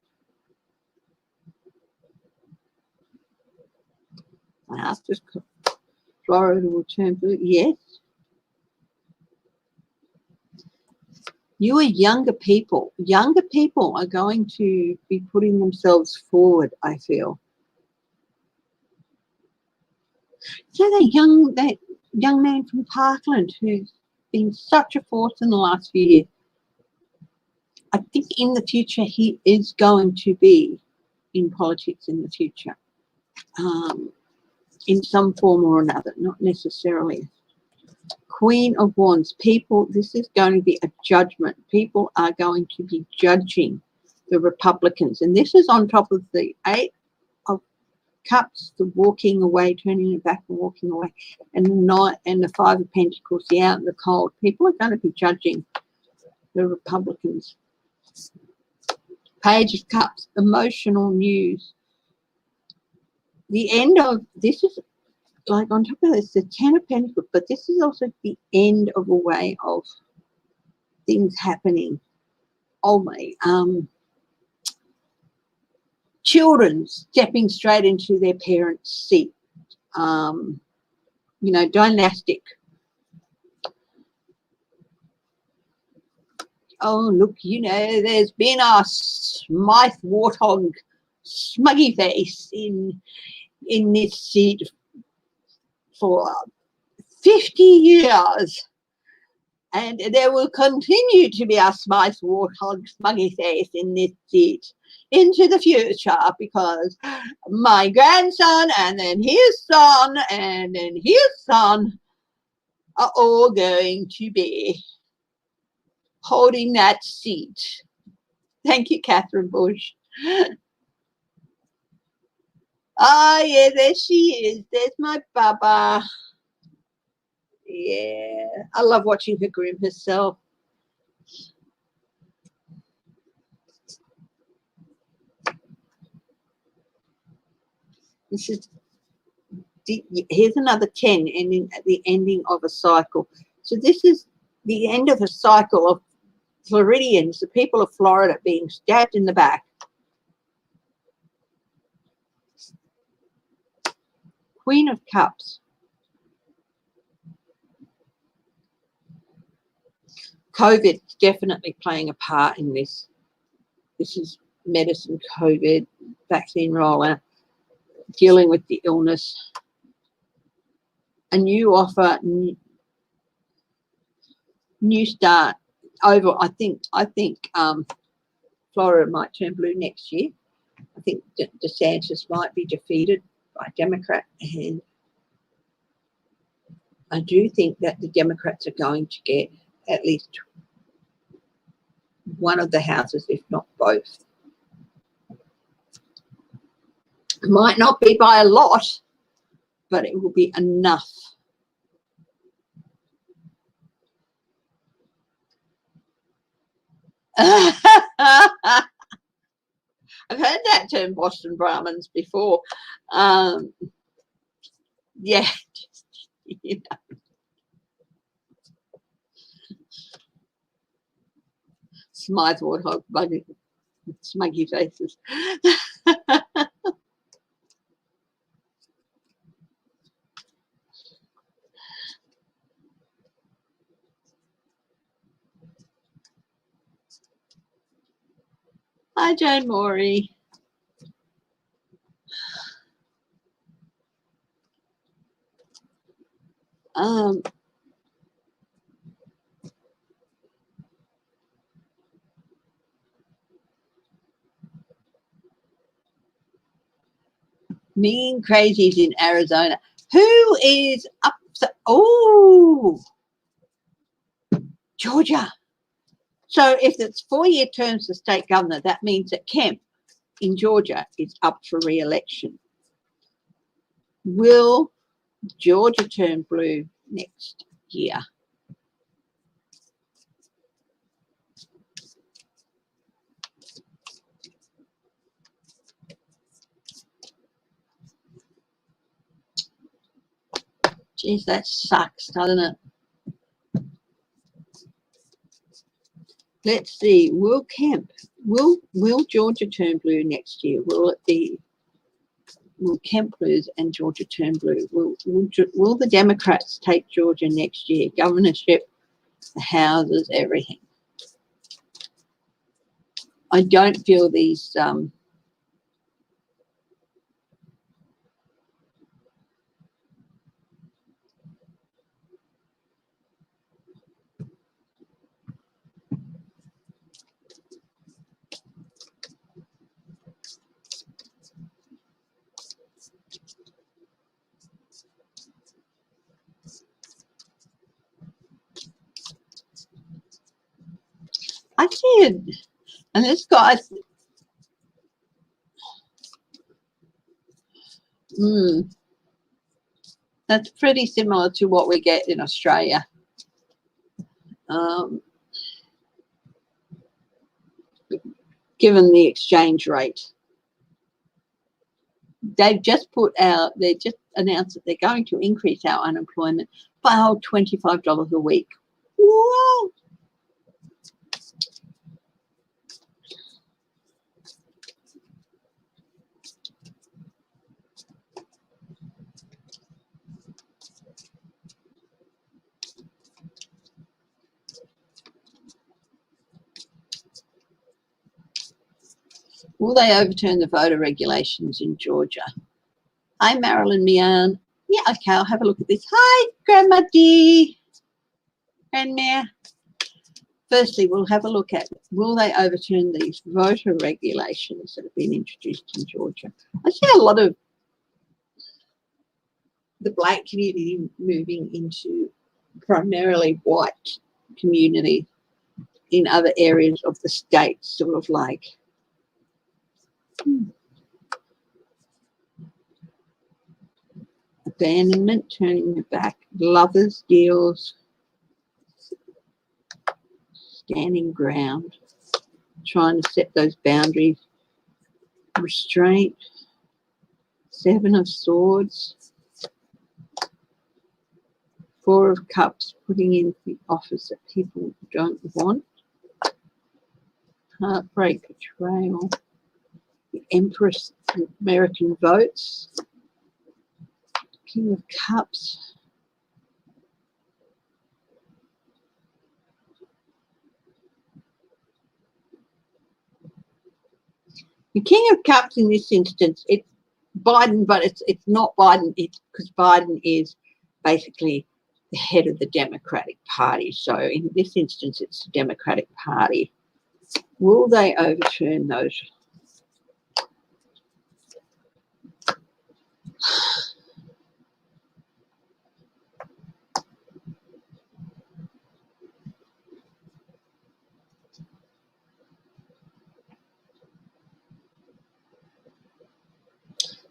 I asked if Florida will turn blue. Yes. Newer, younger people are going to be putting themselves forward, I feel. So that young man from Parkland who's been such a force in the last few years, I think in the future he is going to be in politics in the future, in some form or another, not necessarily. Queen of Wands, people, this is going to be a judgment. People are going to be judging the Republicans. And this is on top of the 8 of Cups, the walking away, turning it back and walking away, and the 9 and the 5 of Pentacles, the out in the cold. People are going to be judging the Republicans. Page of Cups, emotional news. The end of, this is like on top of this, the 10 of Pentacles, but this is also the end of a way of things happening. Oh my, children stepping straight into their parents' seat. You know, dynastic. Oh, look, you know, there's been a Smythe warthog smuggy face in this seat for 50 years. And there will continue to be a Smythe warthog smuggy face in this seat into the future, because my grandson and then his son and then his son are all going to be holding that seat. Thank you, Catherine Bush. Oh, yeah, there she is. There's my Baba. Yeah, I love watching her groom herself. This is, here's another 10, ending at the ending of a cycle. So this is the end of a cycle of Floridians, the people of Florida, being stabbed in the back. Queen of Cups. COVID definitely playing a part in this. This is medicine, COVID, vaccine rollout, dealing with the illness. A new offer, new start. Over, I think Florida might turn blue next year. I think DeSantis might be defeated by Democrat, and I do think that the Democrats are going to get at least one of the houses, if not both. It might not be by a lot, but it will be enough. I've heard that term, Boston Brahmins, before. Yeah, you know. Smythe warthog, smuggy faces. Hi, Jane Morey. Mean crazies in Arizona. Who is up? Oh, Georgia. So if it's 4-year terms for state governor, that means that Kemp in Georgia is up for re-election. Will Georgia turn blue next year? Geez, that sucks, doesn't it? Let's see. Will Georgia turn blue next year? Will Kemp lose and Georgia turn blue? Will the Democrats take Georgia next year? Governorship, the houses, everything. I don't feel these I did. And this guy, that's pretty similar to what we get in Australia. Given the exchange rate. They've just announced that they're going to increase our unemployment by $25 a week. Whoa. Will they overturn the voter regulations in Georgia? Hi, Marilyn Mian. Yeah, okay, I'll have a look at this. Hi, Grandma D. Grandma. Firstly, we'll have a look at, will they overturn these voter regulations that have been introduced in Georgia? I see a lot of the black community moving into primarily white community in other areas of the state, sort of like abandonment, turning the back, lovers, deals, standing ground, trying to set those boundaries, restraint, 7 of Swords, 4 of Cups, putting in the offers that people don't want, heartbreak, betrayal, the Empress, American votes, King of Cups, the King of Cups in this instance, it's Biden, but it's not Biden. It's because Biden is basically the head of the Democratic Party. So in this instance, it's the Democratic Party. Will they overturn those?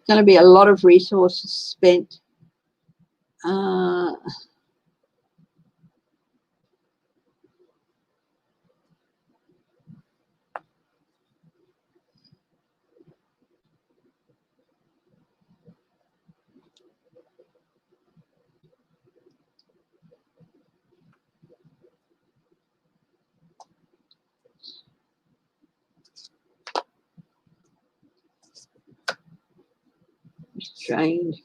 Going to be a lot of resources spent. Restrained.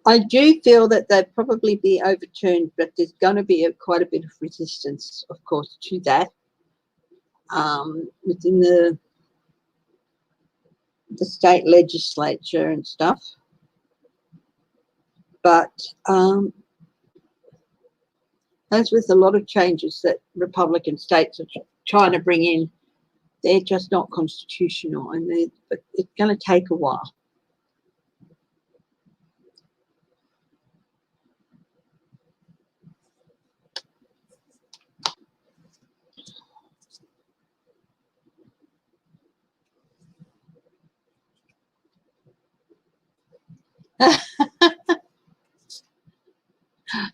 I do feel that they'd probably be overturned, but there's going to be quite a bit of resistance, of course, to that within the state legislature and stuff. But As with a lot of changes that Republican states are trying to bring in, they're just not constitutional, and but it's going to take a while.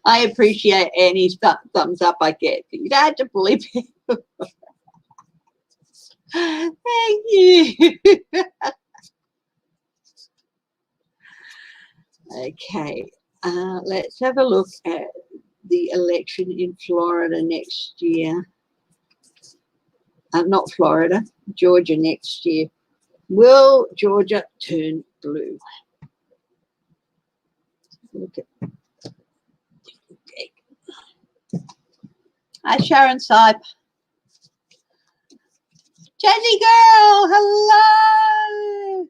I appreciate any thumbs up I get. You don't have to bully people. Thank you. Okay, let's have a look at the election in Florida next year. Not Florida, Georgia next year. Will Georgia turn blue? Look at. Hi, Sharon Sipe. Jazzy girl, hello.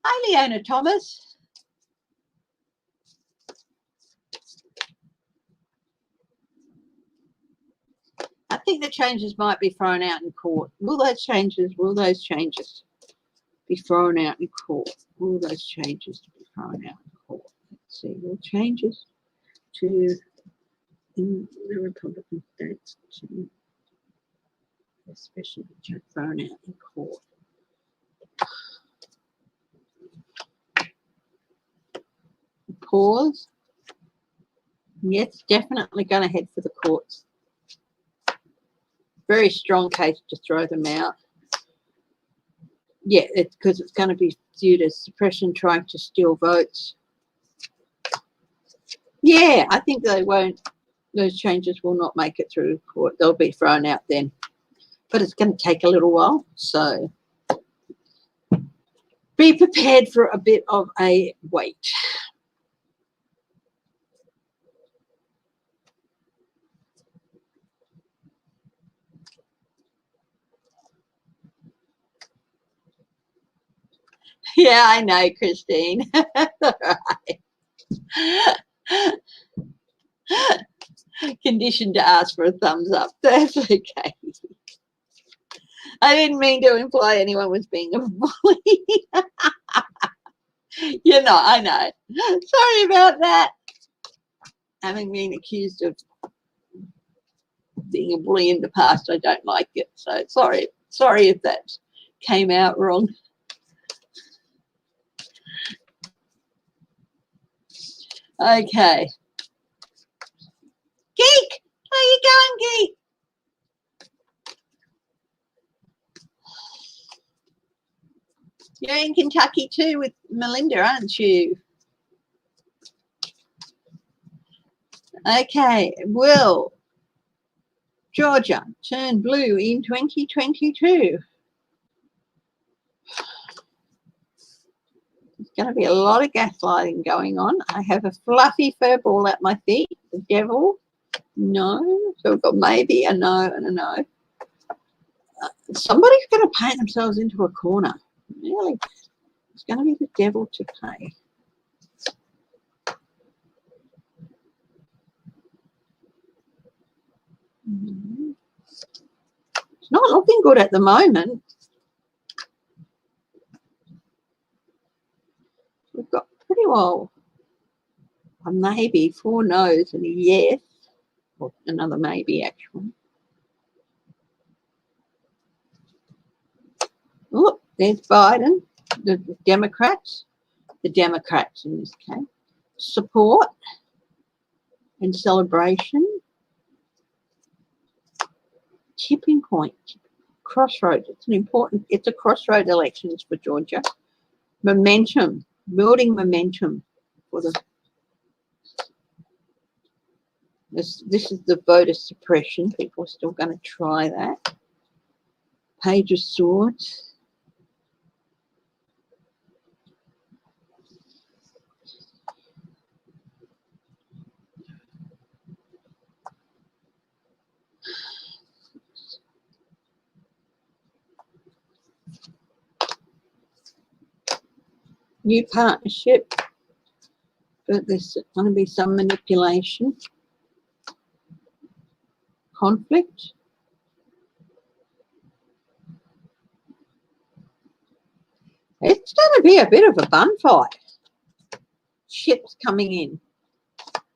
Hi, Leona Thomas. I think the changes might be thrown out in court. Will those changes be thrown out in court? Will those changes be thrown out in court? Let's see. Will changes to in the Republican states to especially be thrown out in court? Pause. Yes, definitely going to head for the courts. Very strong case to throw them out. Yeah, it's because it's going to be viewed as suppression, trying to steal votes. Yeah, I think they won't. Those changes will not make it through court. They'll be thrown out then. But it's going to take a little while. So be prepared for a bit of a wait. Yeah, I know, Christine. Conditioned to ask for a thumbs up. That's okay. I didn't mean to imply anyone was being a bully. You know, I know. Sorry about that. Having been accused of being a bully in the past, I don't like it. So sorry. Sorry if that came out wrong. Okay. Geek, how you going, Geek? You're in Kentucky too with Melinda, aren't you? Okay. Will Georgia turn blue in 2022? There's going to be a lot of gaslighting going on. I have a fluffy fur ball at my feet. The devil. No. So we've got maybe a no and a no. Somebody's going to paint themselves into a corner. Really? It's going to be the devil to pay. It's not looking good at the moment. We've got pretty well a maybe, 4 no's and a yes, or another maybe actually. Oh, there's Biden, the Democrats in this case. Support and celebration. Tipping point, crossroads. It's a crossroad elections for Georgia. Momentum, building momentum for the. This is the voter suppression. People are still going to try that. Page of Swords. new partnership, but there's going to be some manipulation, conflict. It's going to be a bit of a bun fight. Ships coming in,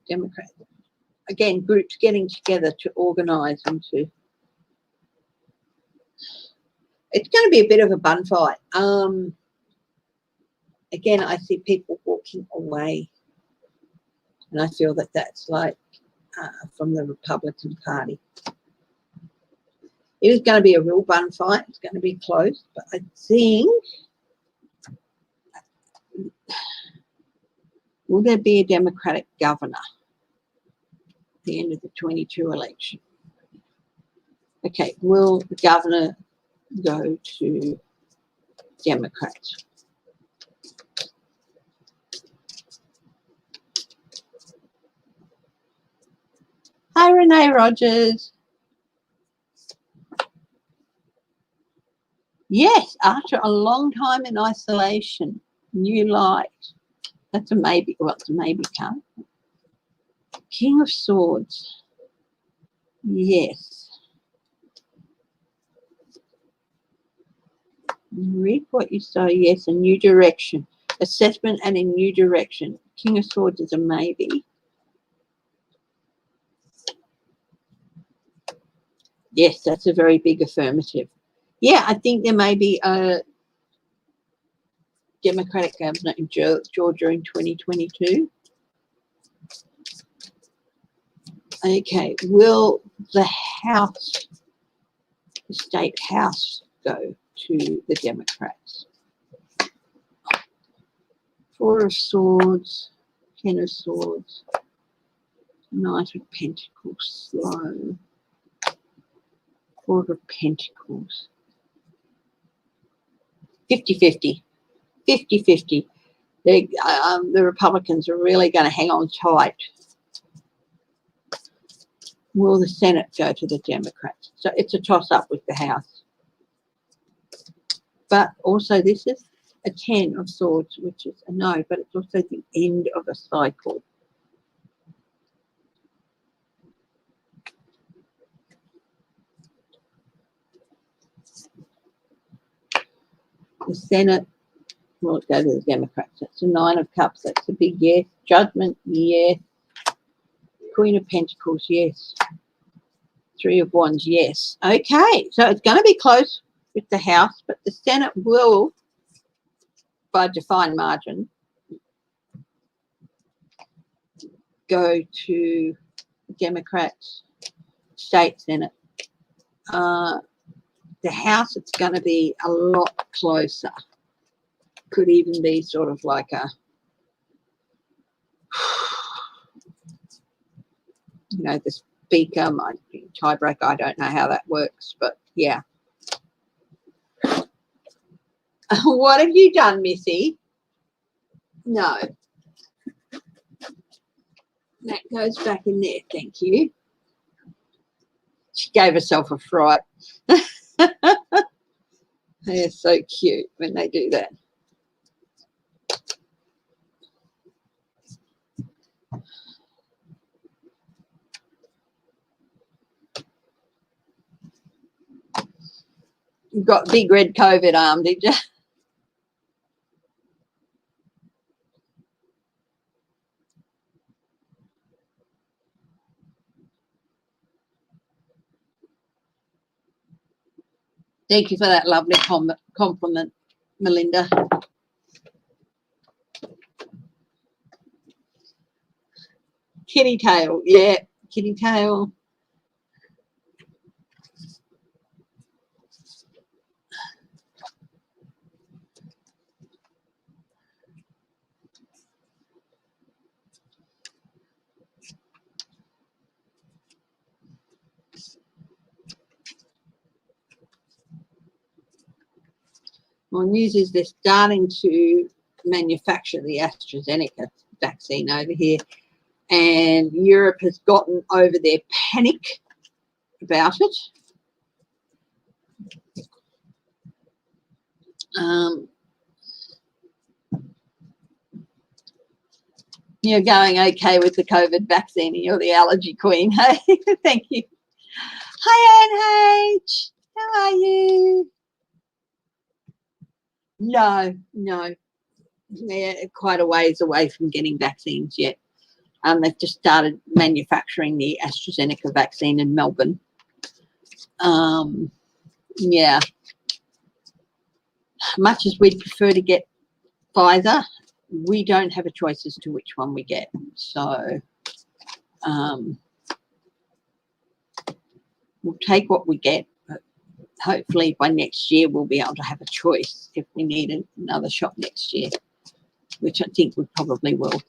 Democrats. Again, groups getting together to organise and to... It's going to be a bit of a bun fight. Again, I see people walking away. And I feel that that's like from the Republican Party. It is going to be a real bun fight. It's going to be close. But I think... Will there be a Democratic governor at the end of the 22 election? Okay, will the governor go to Democrats? Hi, Renee Rogers. Yes, after a long time in isolation, new light. That's a maybe. Well, it's a maybe card. King of Swords. Yes. Reap what you sow. Yes, a new direction. Assessment and a new direction. King of Swords is a maybe. Yes, that's a very big affirmative. Yeah, I think there may be a Democratic governor in Georgia in 2022. Okay, will the House, the state House, go to the Democrats? Four of Swords, Ten of Swords, Knight of Pentacles, slow, Four of Pentacles. 50-50. 50-50. The Republicans are really going to hang on tight. Will the Senate go to the Democrats? So it's a toss-up with the House. But also this is a 10 of Swords, which is a no, but it's also the end of a cycle. The Senate will go to the Democrats. That's a 9 of Cups. That's a big yes. Judgment, yes. Queen of Pentacles, yes. 3 of Wands, yes. Okay, so it's going to be close with the House, but the Senate will, by defined margin, go to Democrats, state Senate. The House, it's going to be a lot closer. Could even be sort of like a, you know, the Speaker might be tiebreaker. I don't know how that works, but yeah. What have you done, Missy? No. That goes back in there, thank you. She gave herself a fright. They're so cute when they do that. You got big red COVID arm, did you? Thank you for that lovely compliment, Melinda. Kitty tail, yeah, kitty tail. Well, news is they're starting to manufacture the AstraZeneca vaccine over here, and Europe has gotten over their panic about it. You're going okay with the COVID vaccine and you're the allergy queen, hey? Thank you. Hi, NH. How are you? No. They're quite a ways away from getting vaccines yet. They've just started manufacturing the AstraZeneca vaccine in Melbourne. Yeah. Much as we'd prefer to get Pfizer, we don't have a choice as to which one we get. So we'll take what we get, but hopefully by next year we'll be able to have a choice if we need another shot next year, which I think we probably will.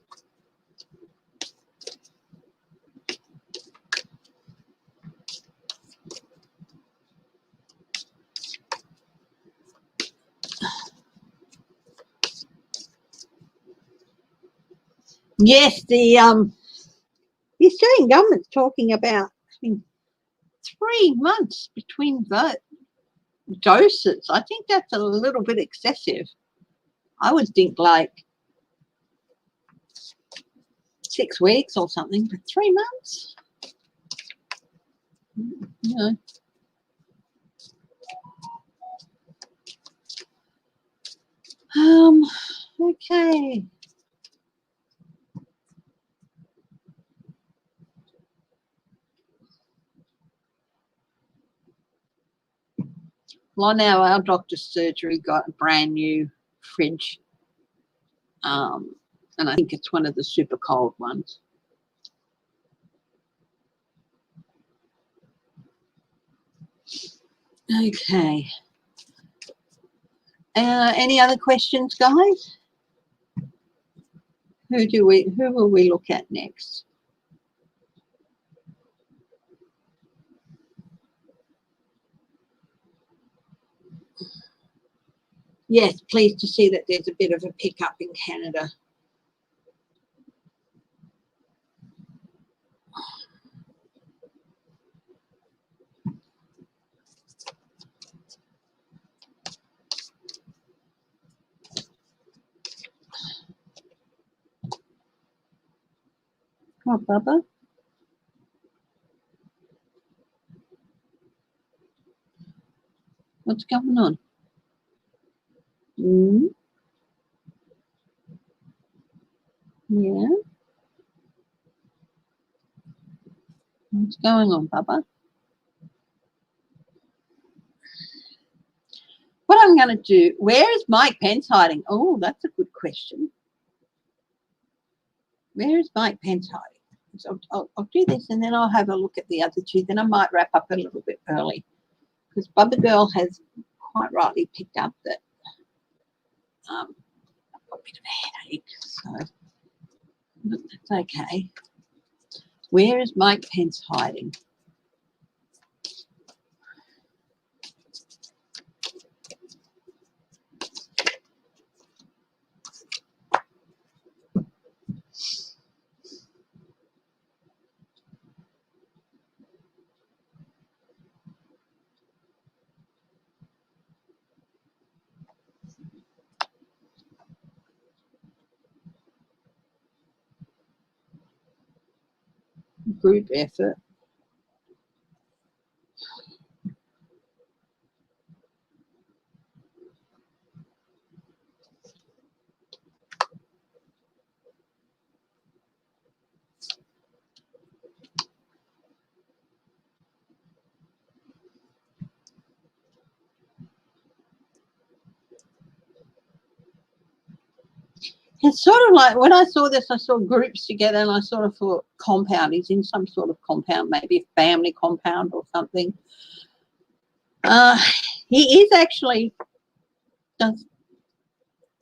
Yes, the Australian government's talking about 3 months between doses. I think that's a little bit excessive. I would think like 6 weeks or something, but 3 months? You know. Okay. Well, now our doctor's surgery got a brand new fridge, and I think it's one of the super cold ones. Okay. Any other questions, guys? Who will we look at next? Yes, pleased to see that there's a bit of a pickup in Canada. Oh, Bubba. What's going on? Yeah. What's going on, Bubba? What I'm going to do, where is Mike Pence hiding? Oh, that's a good question. Where is Mike Pence hiding? So I'll do this and then I'll have a look at the other two. Then I might wrap up a little bit early because Bubba Girl has quite rightly picked up that I've got a bit of a headache. So that's okay. Where is Mike Pence hiding? Group effort. It's sort of like when I saw this, I saw groups together and I sort of thought compound. He's in some sort of compound, maybe a family compound or something. He is actually does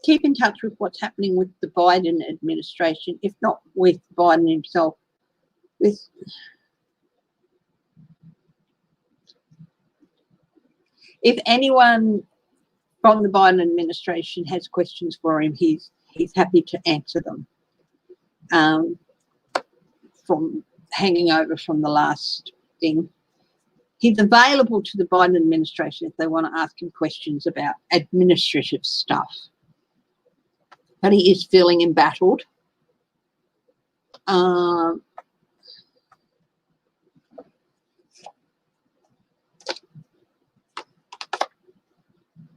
keep in touch with what's happening with the Biden administration, if not with Biden himself. If anyone from the Biden administration has questions for him, he's happy to answer them. From hanging over from the last thing. He's available to the Biden administration if they want to ask him questions about administrative stuff. But he is feeling embattled. Um,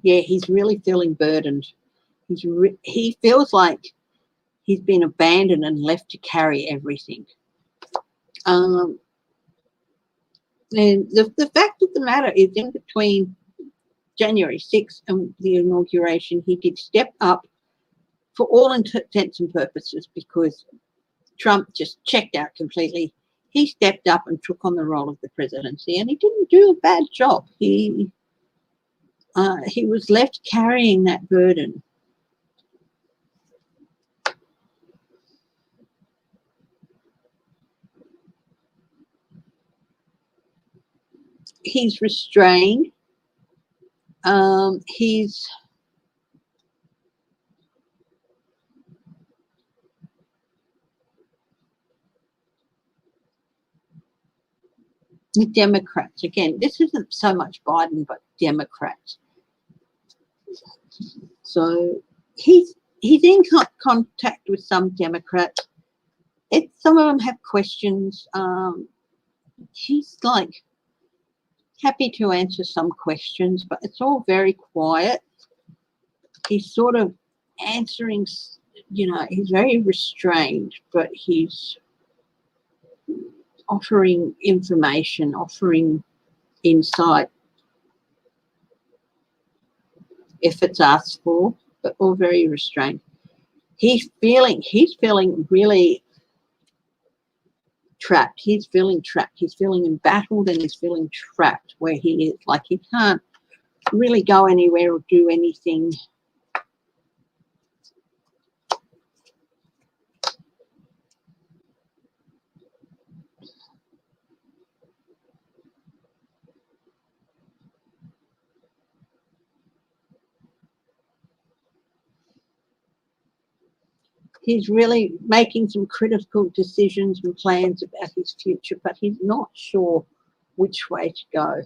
yeah, he's really feeling burdened. He feels like he's been abandoned and left to carry everything. And the fact of the matter is, in between January 6th and the inauguration, he did step up for all intents and purposes, because Trump just checked out completely. He stepped up and took on the role of the presidency, and he didn't do a bad job. He was left carrying that burden. He's restrained. He's the Democrats. Again, this isn't so much Biden, but Democrats. So he's in contact with some Democrats. Some of them have questions. He's like happy to answer some questions, but it's all very quiet. He's sort of answering, he's very restrained, but he's offering information, offering insight if it's asked for, but all very restrained. He's feeling really trapped. He's feeling trapped. He's feeling embattled, and he's feeling trapped where he is. Like he can't really go anywhere or do anything. He's really making some critical decisions and plans about his future, but he's not sure which way to go.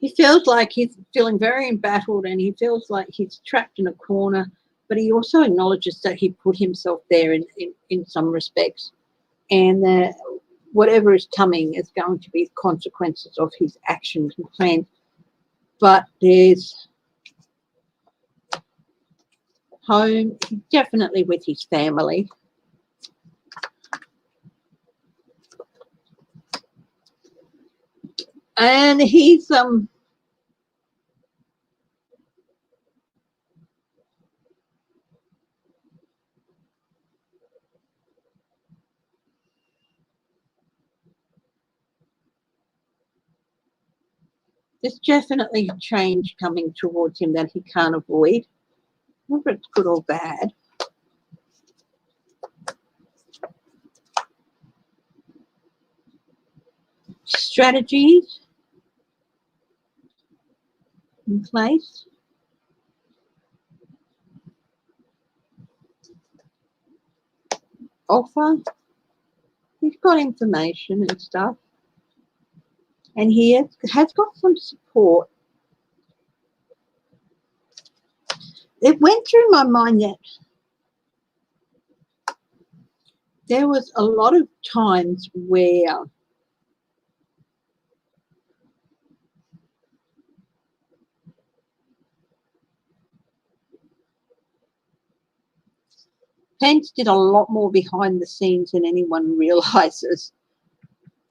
He feels like he's feeling very embattled, and he feels like he's trapped in a corner, but he also acknowledges that he put himself there in some respects, and that whatever is coming is going to be consequences of his actions and plans. But there's home, definitely with his family. And he's there's definitely a change coming towards him that he can't avoid, whether it's good or bad. Strategies in place. Offer. He's got information and stuff. And he has got some support. It went through my mind that there was a lot of times where Pence did a lot more behind the scenes than anyone realizes.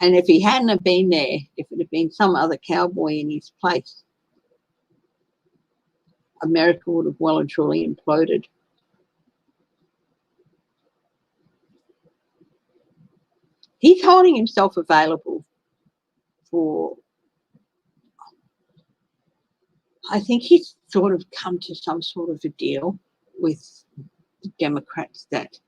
And if he hadn't have been there, if it had been some other cowboy in his place, America would have well and truly imploded. He's holding himself available for, I think he's sort of come to some sort of a deal with the Democrats that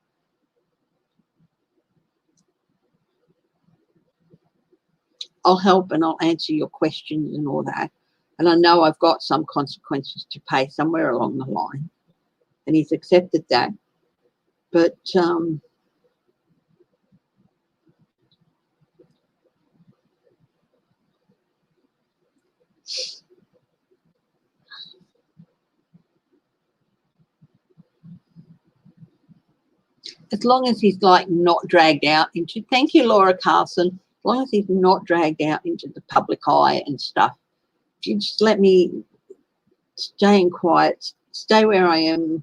I'll help and I'll answer your questions and all that. And I know I've got some consequences to pay somewhere along the line. And he's accepted that. But as long as he's like not dragged out into, thank you, Laura Carlson, as long as he's not dragged out into the public eye and stuff, if you just let me stay in quiet, stay where I am.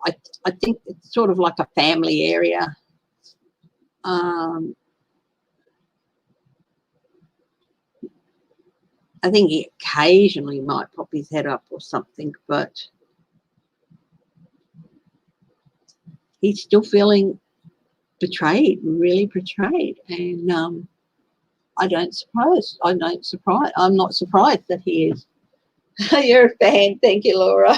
I think it's sort of like a family area. I think he occasionally might pop his head up or something, but he's still feeling betrayed, really betrayed. And I'm not surprised that he is. You're a fan. Thank you, Laura.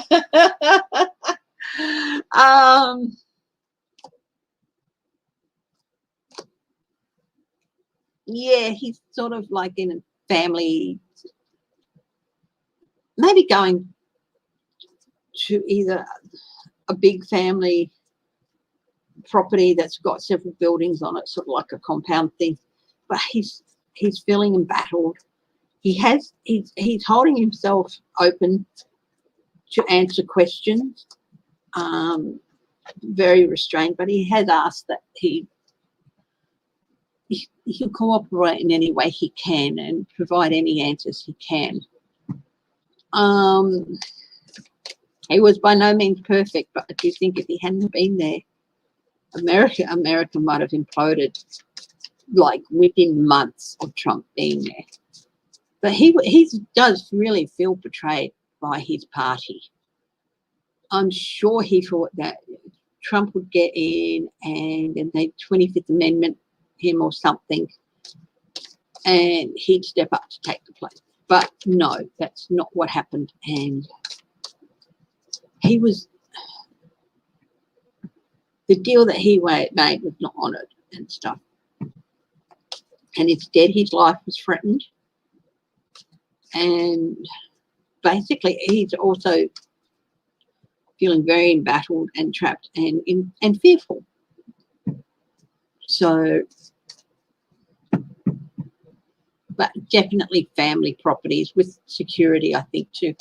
Yeah, he's sort of like in a family, maybe going to either a big family property that's got several buildings on it, sort of like a compound thing, but he's feeling embattled. He's holding himself open to answer questions, very restrained, but he has asked that he can cooperate in any way he can and provide any answers he can. He was by no means perfect, but I do think if he hadn't been there, America might have imploded like within months of Trump being there. But he does really feel betrayed by his party. I'm sure he thought that Trump would get in and the 25th Amendment him or something, and he'd step up to take the place. But no, that's not what happened. And the deal that he made was not honoured and stuff. And instead, his life was threatened. And basically, he's also feeling very embattled and trapped and fearful. So, but definitely family properties with security, I think, too.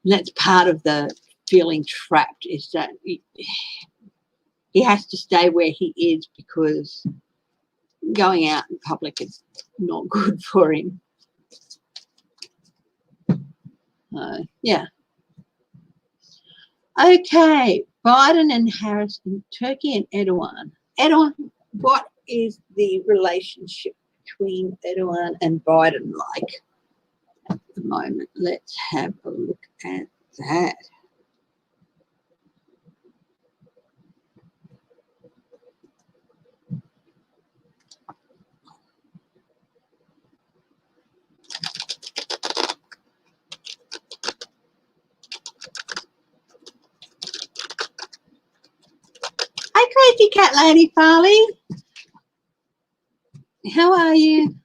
And that's part of the feeling trapped, is that he has to stay where he is because going out in public is not good for him. Yeah. Okay, Biden and Harris in Turkey and Erdogan. Erdogan, what is the relationship between Erdogan and Biden like at the moment? Let's have a look at that. Hi, Crazy Cat Lady Farley. How are you?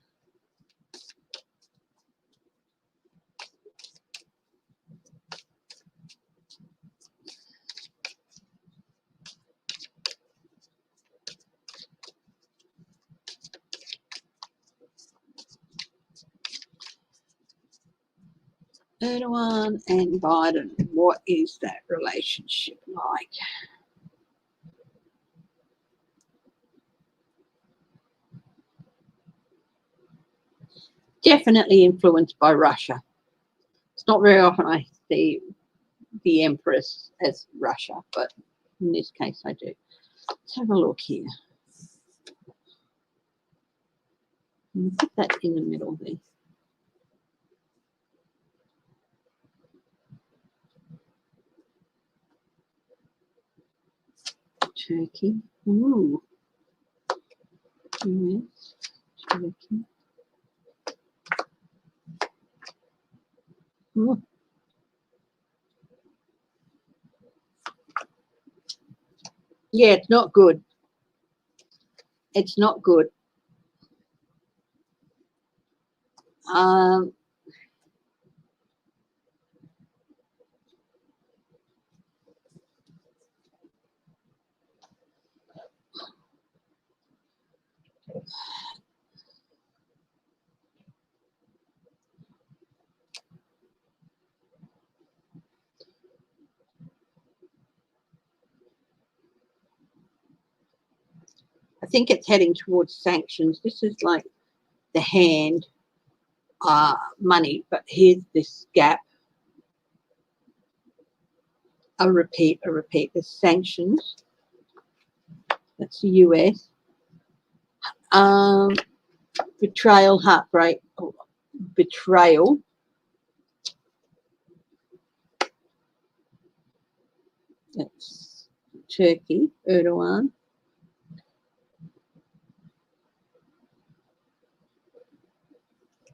Erdogan and Biden, what is that relationship like? Definitely influenced by Russia. It's not very often I see the Empress as Russia, but in this case I do. Let's have a look here. Put that in the middle there. Turkey. Ooh. Yes. Turkey. Ooh. Yeah, it's not good. It's not good. think it's heading towards sanctions. This is like the hand money, but here's this gap. A repeat. There's sanctions. That's the US. Betrayal, heartbreak, betrayal. That's Turkey, Erdogan.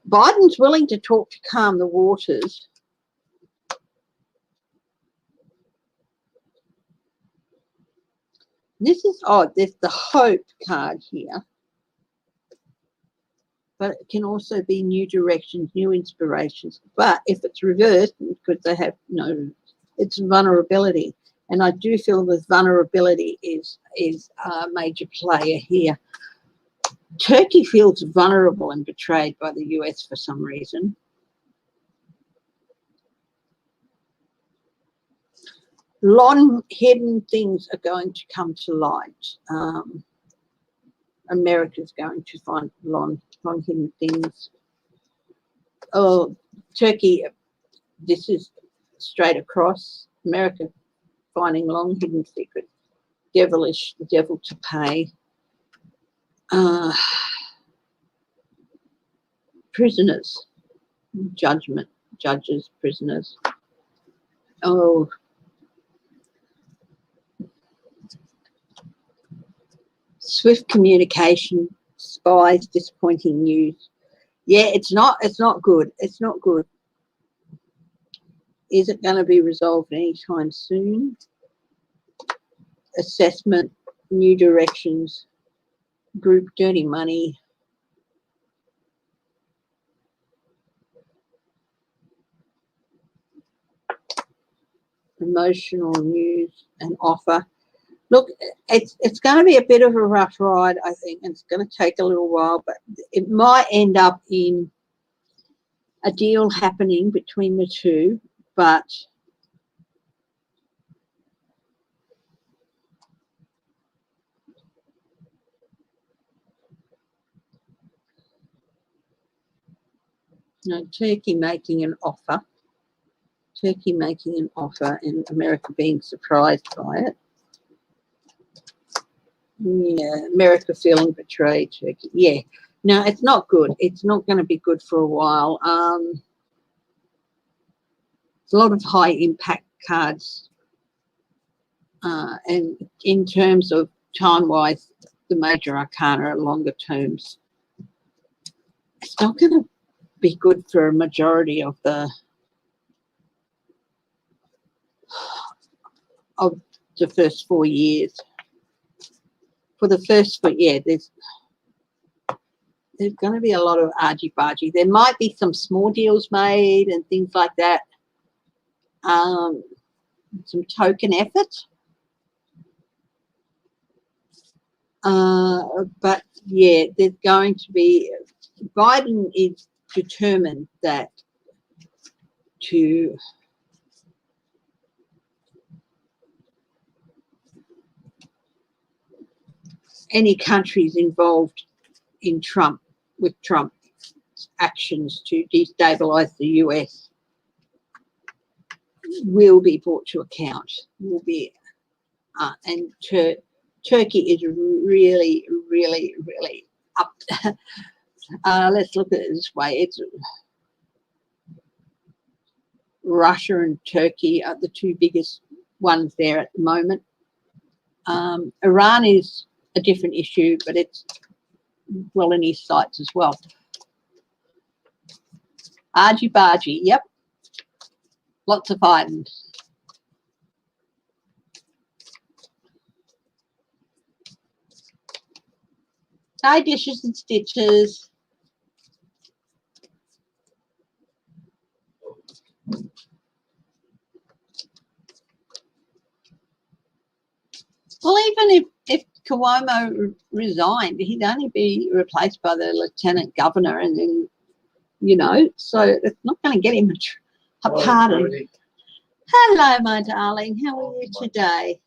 Biden's willing to talk to calm the waters. This is odd. There's the hope card here. But it can also be new directions, new inspirations. But if it's reversed, because they have it's vulnerability. And I do feel that vulnerability is a major player here. Turkey feels vulnerable and betrayed by the US for some reason. Long hidden things are going to come to light. America's going to find long hidden things. Oh, Turkey, this is straight across. America finding long hidden secrets. Devilish, the devil to pay. Prisoners, judgment, judges, prisoners. Oh, swift communication, spies, disappointing news. Yeah, it's not good. It's not good. Is it going to be resolved anytime soon? Assessment, new directions, group dirty money. Emotional news and offer. Look, it's going to be a bit of a rough ride, I think. And it's going to take a little while, but it might end up in a deal happening between the two, but Turkey making an offer. Turkey making an offer and America being surprised by it. Yeah, America feeling betrayed, Turkey. Yeah, no, it's not good. It's not going to be good for a while. There's a lot of high impact cards. And in terms of time-wise, the major arcana are longer terms. It's not going to be good for a majority of the first 4 years. For the first 4 years, there's going to be a lot of argy-bargy. There might be some small deals made and things like that. Some token effort. But yeah, there's going to be, Biden is determined that to any countries involved in with Trump's actions to destabilize the US will be brought to account, will be, and Turkey is really, really, really up. Let's look at it this way. It's Russia and Turkey are the two biggest ones there at the moment. Iran is a different issue, but it's well in his sights as well. Argy-bargy, yep. Lots of fighting. Hi, dishes and stitches. Well, even if Cuomo resigned, he'd only be replaced by the lieutenant governor, and then, so it's not going to get him a pardon. Hello, my darling. How are you today?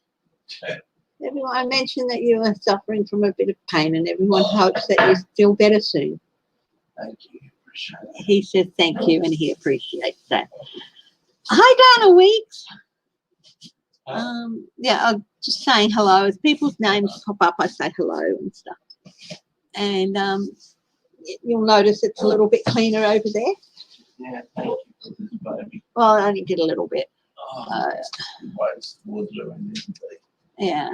Everyone mentioned that you are suffering from a bit of pain, and everyone hopes that you feel better soon. Thank you. Appreciate it. He said thank you, and he appreciates that. Hi, Dana Weeks. Yeah, I'm just saying hello. As people's names pop up, I say hello and stuff. And you'll notice it's a little bit cleaner over there. Yeah, thank you for this, baby. Well, I only did a little bit. Oh, Yeah.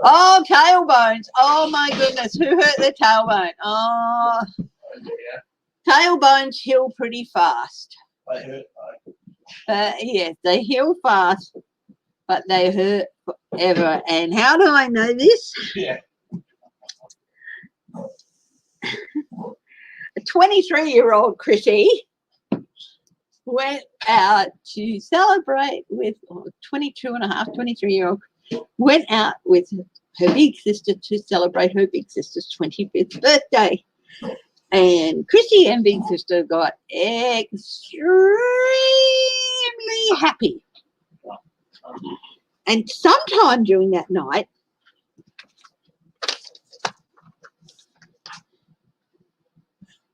Oh, tailbones. Oh, my goodness. Who hurt their tailbone? Oh, tailbones heal pretty fast. They hurt, Yes, they heal fast, but they hurt forever. And how do I know this? yeah. A 23-year-old Chrissy went out to celebrate with 23-year-old went out with her big sister to celebrate her big sister's 25th birthday. And Chrissy and big sister got extremely happy. And sometime during that night,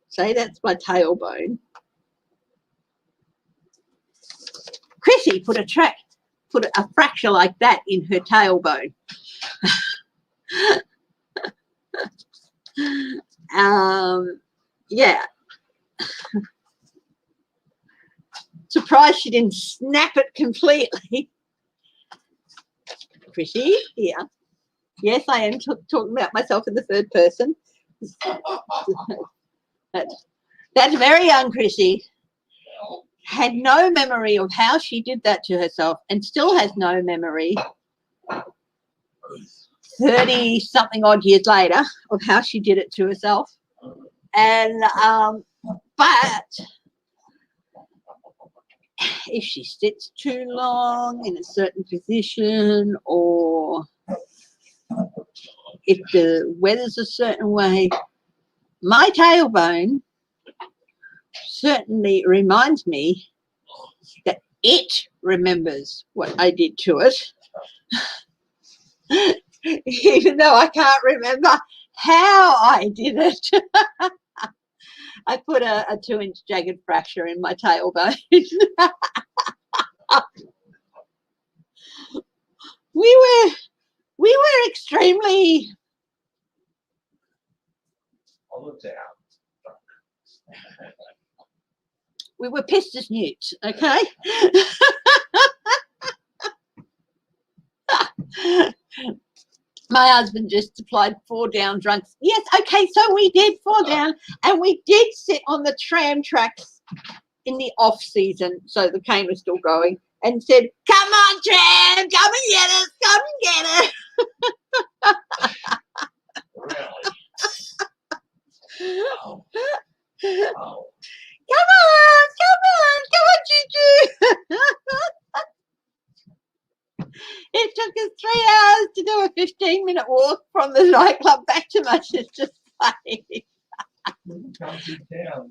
say that's my tailbone, Chrissy put a fracture like that in her tailbone. Yeah. Surprised she didn't snap it completely. Chrissy, yeah. Yes, I am talking about myself in the third person. That's very young Chrissy. Had no memory of how she did that to herself, and still has no memory 30-something odd years later of how she did it to herself. And but if she sits too long in a certain position, or if the weather's a certain way, my tailbone certainly reminds me that it remembers what I did to it, even though I can't remember how I did it. I put a 2-inch jagged fracture in my tailbone. We were extremely. I looked out. We were pissed as newts, okay? My husband just supplied 4 down drunks. Yes, okay, so we did 4 down, and we did sit on the tram tracks in the off season, so the cane was still going, and said, "Come on, tram, come and get us, come and get us." Really? Oh. Oh. Come on, Choo-Choo. It took us 3 hours to do a 15-minute walk from the nightclub back to my sister's place.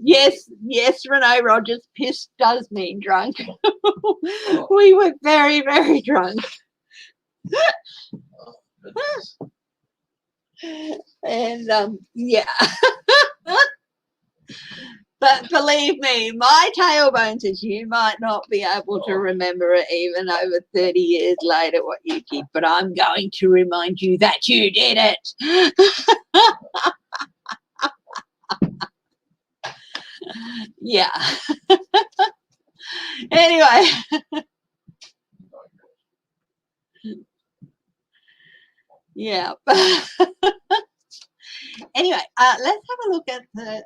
Yes, Renee Rogers, pissed does mean drunk. We were very, very drunk. And yeah. But believe me, my tailbone says you might not be able to remember it even over 30 years later what you did, but I'm going to remind you that you did it. Yeah. Anyway. Yeah. Anyway, let's have a look at the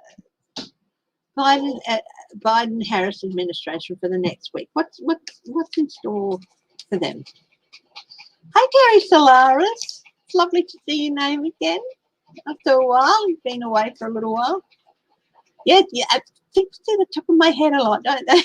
Biden-Harris administration for the next week. What's in store for them? Hi, Terry Solaris. It's lovely to see your name again after a while. You've been away for a little while. Yeah, things to the top of my head a lot, don't they?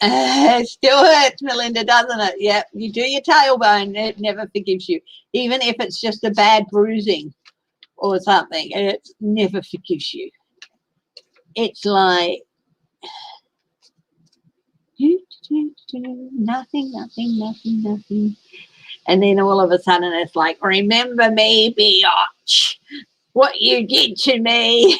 It still hurts, Melinda, doesn't it? Yep, you do your tailbone, it never forgives you. Even if it's just a bad bruising or something, it never forgives you. It's like nothing, nothing, nothing, nothing. And then all of a sudden it's like, remember me, biatch, what you did to me.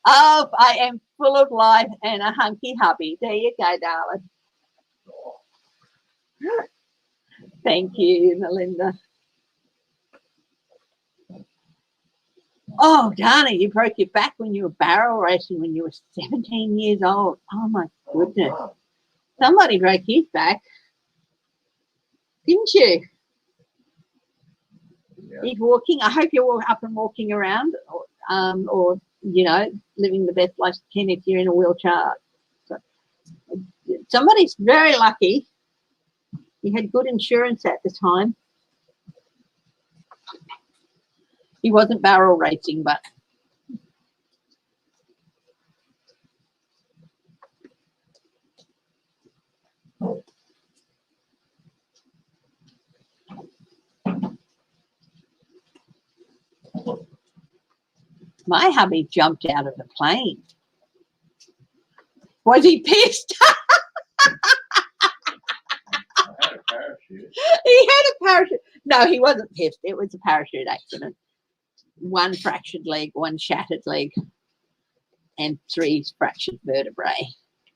Oh, I am full of life and a hunky hubby. There you go, darling. Thank you, Melinda. Oh, Dana, you broke your back when you were barrel racing when you were 17 years old. Oh, my goodness. Somebody broke his back, didn't you? Yeah. He's walking. I hope you're up and walking around, or you know, living the best life you can if you're in a wheelchair. So, somebody's very lucky. He had good insurance at the time. He wasn't barrel racing, but my hubby jumped out of the plane. Was he pissed? I had a parachute. He had a parachute. No, he wasn't pissed. It was a parachute accident. 1 fractured leg, 1 shattered leg, and 3 fractured vertebrae.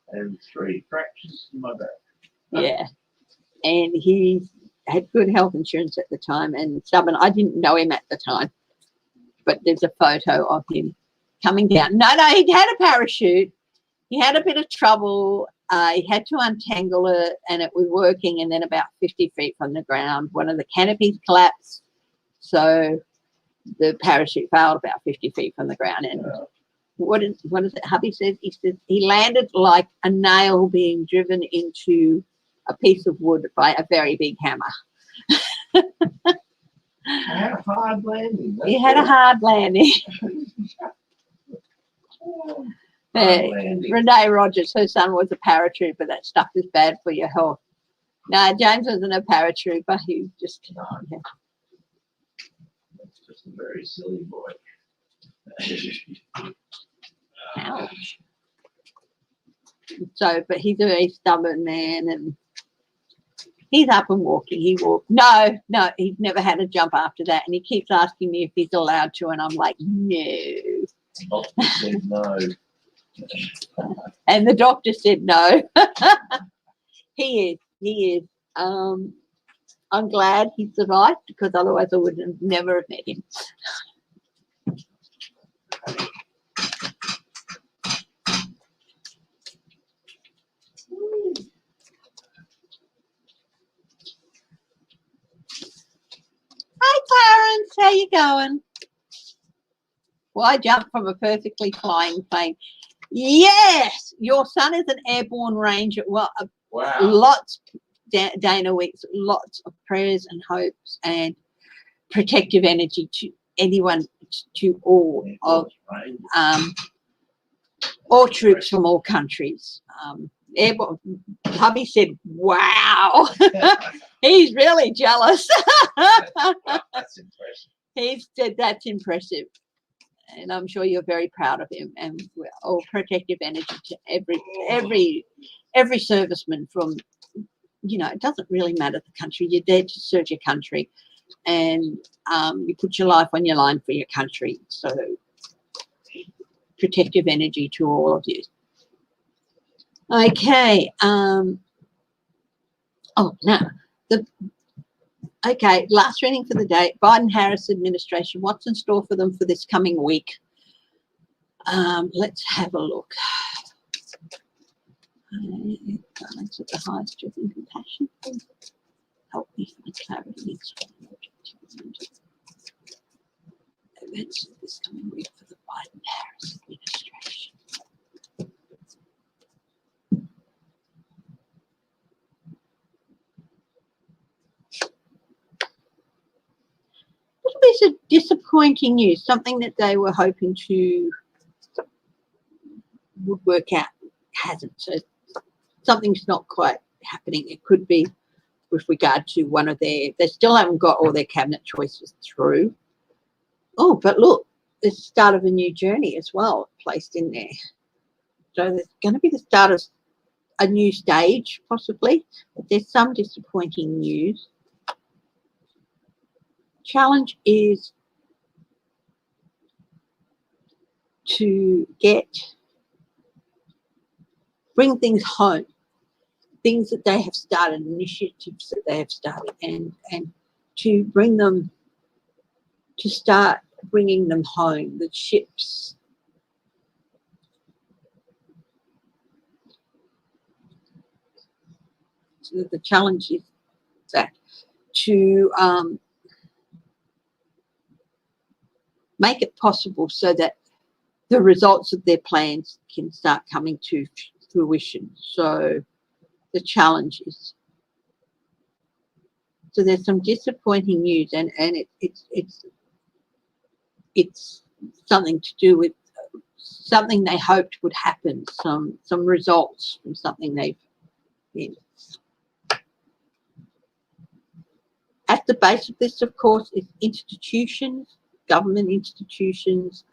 And 3 fractures in my back. Yeah. And he had good health insurance at the time and stubborn. I didn't know him at the time, but there's a photo of him coming down. No, he had a parachute. He had a bit of trouble. He had to untangle it and it was working, and then about 50 feet from the ground, one of the canopies collapsed. So the parachute failed about 50 feet from the ground. And what is it hubby says? He says he landed like a nail being driven into a piece of wood by a very big hammer. I had a hard landing. He had a hard landing. Renee Rogers, her son was a paratrooper. That stuff is bad for your health. No, James wasn't a paratrooper. He just yeah. That's just a very silly boy. Ouch. So, but he's a very stubborn man, and he's up and walking. He walked. No, he's never had a jump after that, and he keeps asking me if he's allowed to, and I'm like, no. Doctor said no. And the doctor said no. He is. I'm glad he survived, because otherwise I would have never have met him. Hi, Clarence. How you going? Well, I jumped from a perfectly flying plane. Yes, your son is an airborne ranger. Well, wow. Lots, Dana Weeks, lots of prayers and hopes and protective energy to anyone, to all of all troops from all countries. Airborne. Hubby said, "Wow." He's really jealous. That's impressive. He said that's impressive. And I'm sure you're very proud of him, and we're all protective energy to every serviceman from, you know, it doesn't really matter the country. You're there to serve your country, and you put your life on your line for your country. So protective energy to all of you. Okay. Okay, last reading for the day. Biden-Harris administration, what's in store for them for this coming week? Let's have a look. Balance at the highest truth and compassion. Help me find clarity. Events of this coming week for the Biden-Harris administration. This is disappointing news, something that they were hoping to would work out, hasn't. So something's not quite happening. It could be with regard to one of they still haven't got all their cabinet choices through. Oh, but look, there's the start of a new journey as well placed in there. So there's going to be the start of a new stage, possibly, but there's some disappointing news. Challenge is to bring things home, things that they have started, initiatives that they have started, and to bring them, to start bringing them home, the ships. So the challenge is that to make it possible so that the results of their plans can start coming to fruition. So the challenge is, so there's some disappointing news, and it's something to do with something they hoped would happen, some results from something they've been. At the base of this, of course, is institutions, government institutions,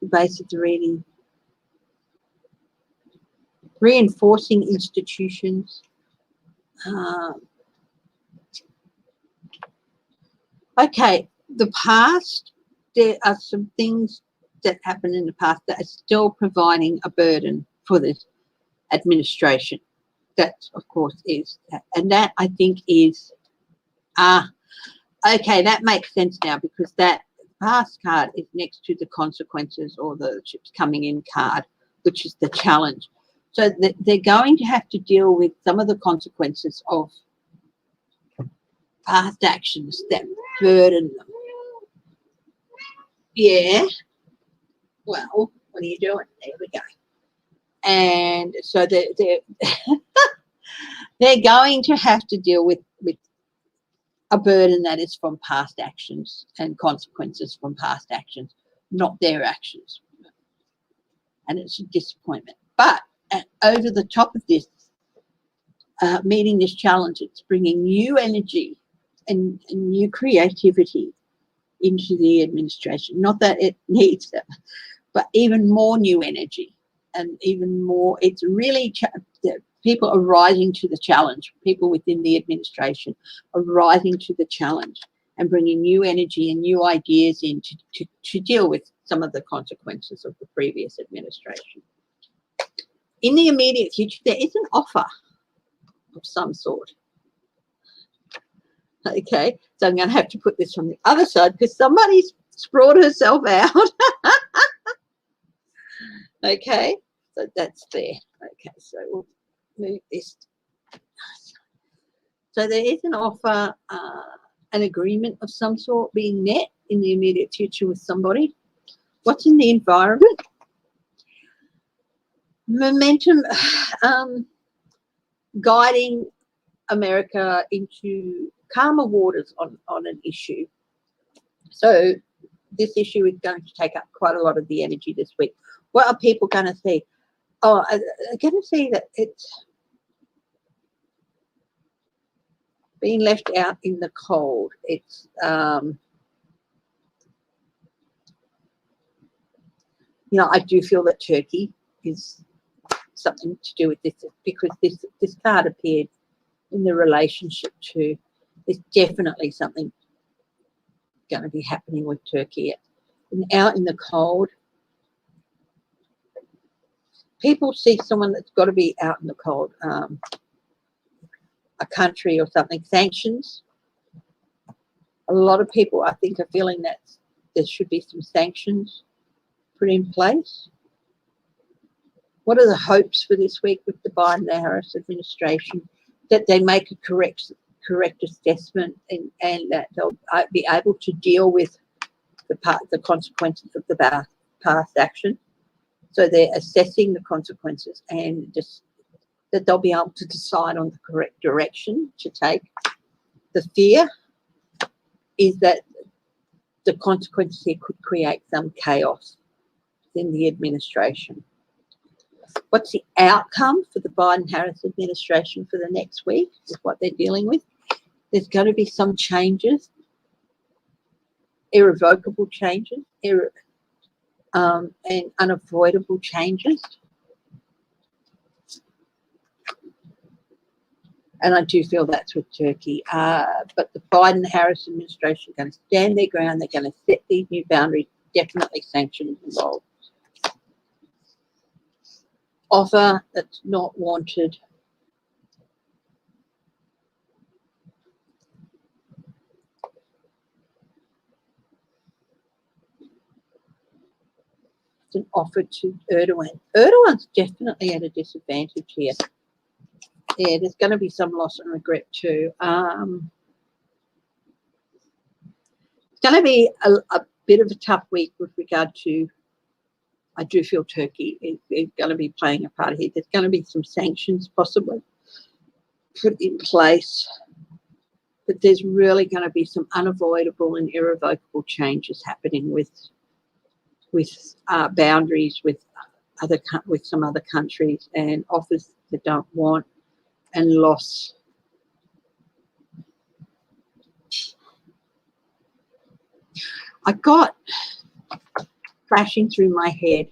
the base of the reading, reinforcing institutions. Okay, the past, there are some things that happened in the past that are still providing a burden for this administration. That, of course, is, and that I think is, okay, that makes sense now, because that past card is next to the consequences or the ships coming in card, which is the challenge. So they're going to have to deal with some of the consequences of past actions that burden them. Yeah. Well, what are you doing? There we go. And so they're they're going to have to deal with a burden that is from past actions and consequences from past actions, not their actions. And it's a disappointment. But over the top of this, meeting this challenge, it's bringing new energy and new creativity into the administration. Not that it needs them, but even more new energy and even more. It's really people are rising to the challenge. People within the administration are rising to the challenge and bringing new energy and new ideas in to deal with some of the consequences of the previous administration. In the immediate future, there is an offer of some sort. Okay, so I'm going to have to put this from the other side because somebody's sprawled herself out. Okay, so that's there. Okay, so we'll move this. So there is an offer, an agreement of some sort being met in the immediate future with somebody. What's in the environment? Momentum, guiding America into calmer waters on an issue. So this issue is going to take up quite a lot of the energy this week. What are people going to see? Oh, they're going to see that it's being left out in the cold. It's you know, I do feel that Turkey is something to do with this, because this card appeared in the relationship to. There's definitely something going to be happening with Turkey. And out in the cold, people see someone that's got to be out in the cold, a country or something. Sanctions. A lot of people, I think, are feeling that there should be some sanctions put in place. What are the hopes for this week with the Biden-Harris administration? That they make a correct assessment and that they'll be able to deal with the consequences of the past action. So they're assessing the consequences and just that they'll be able to decide on the correct direction to take. The fear is that the consequences here could create some chaos in the administration. What's the outcome for the Biden-Harris administration for the next week is what they're dealing with. There's going to be some changes, irrevocable changes, and unavoidable changes. And I do feel that's with Turkey. But the Biden-Harris administration are going to stand their ground. They're going to set these new boundaries, definitely sanctions involved. Offer that's not wanted. It's an offer to Erdogan. Erdogan's definitely at a disadvantage here. Yeah, there's going to be some loss and regret too. It's going to be a bit of a tough week with regard to, I do feel Turkey is going to be playing a part here. There's going to be some sanctions possibly put in place, but there's really going to be some unavoidable and irrevocable changes happening with boundaries with some other countries, and offers they don't want, and loss. I got flashing through my head,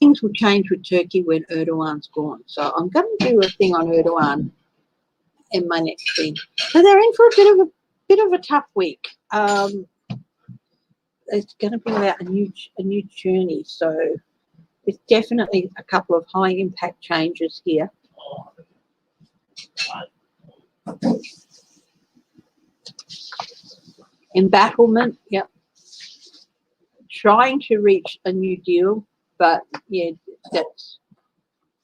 things will change with Turkey when Erdogan's gone. So I'm going to do a thing on Erdogan in my next thing. So they're in for a bit of a tough week. It's going to be about a new journey. So there's definitely a couple of high impact changes here. Embattlement, yep. Trying to reach a new deal, but yeah, that's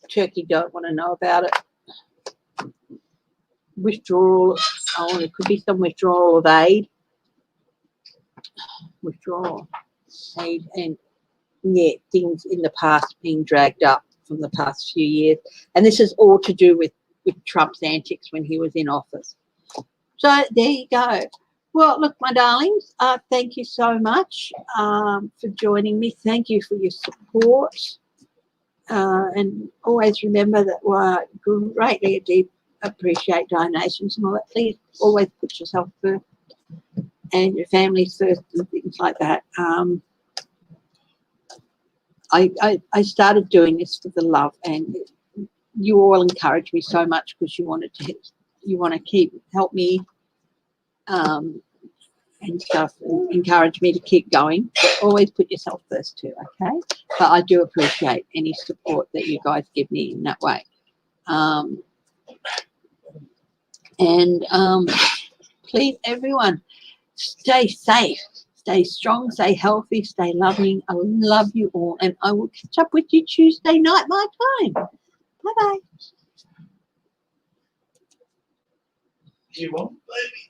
Turkey don't want to know about it. Withdrawal, it could be some withdrawal of aid. Withdrawal aid, and yeah, things in the past being dragged up from the past few years. And this is all to do with Trump's antics when he was in office. So there you go. Well, look, my darlings, thank you so much for joining me. Thank you for your support. And always remember that I greatly appreciate donations and all that. Please always put yourself first and your family first and things like that. I started doing this for the love, and you all encouraged me so much because you want to help me and stuff, and encourage me to keep going. But always put yourself first too, okay? But I do appreciate any support that you guys give me in that way. Please, everyone, stay safe, stay strong, stay healthy, stay loving. I love you all, and I will catch up with you Tuesday night my time. Bye-bye. You want, baby?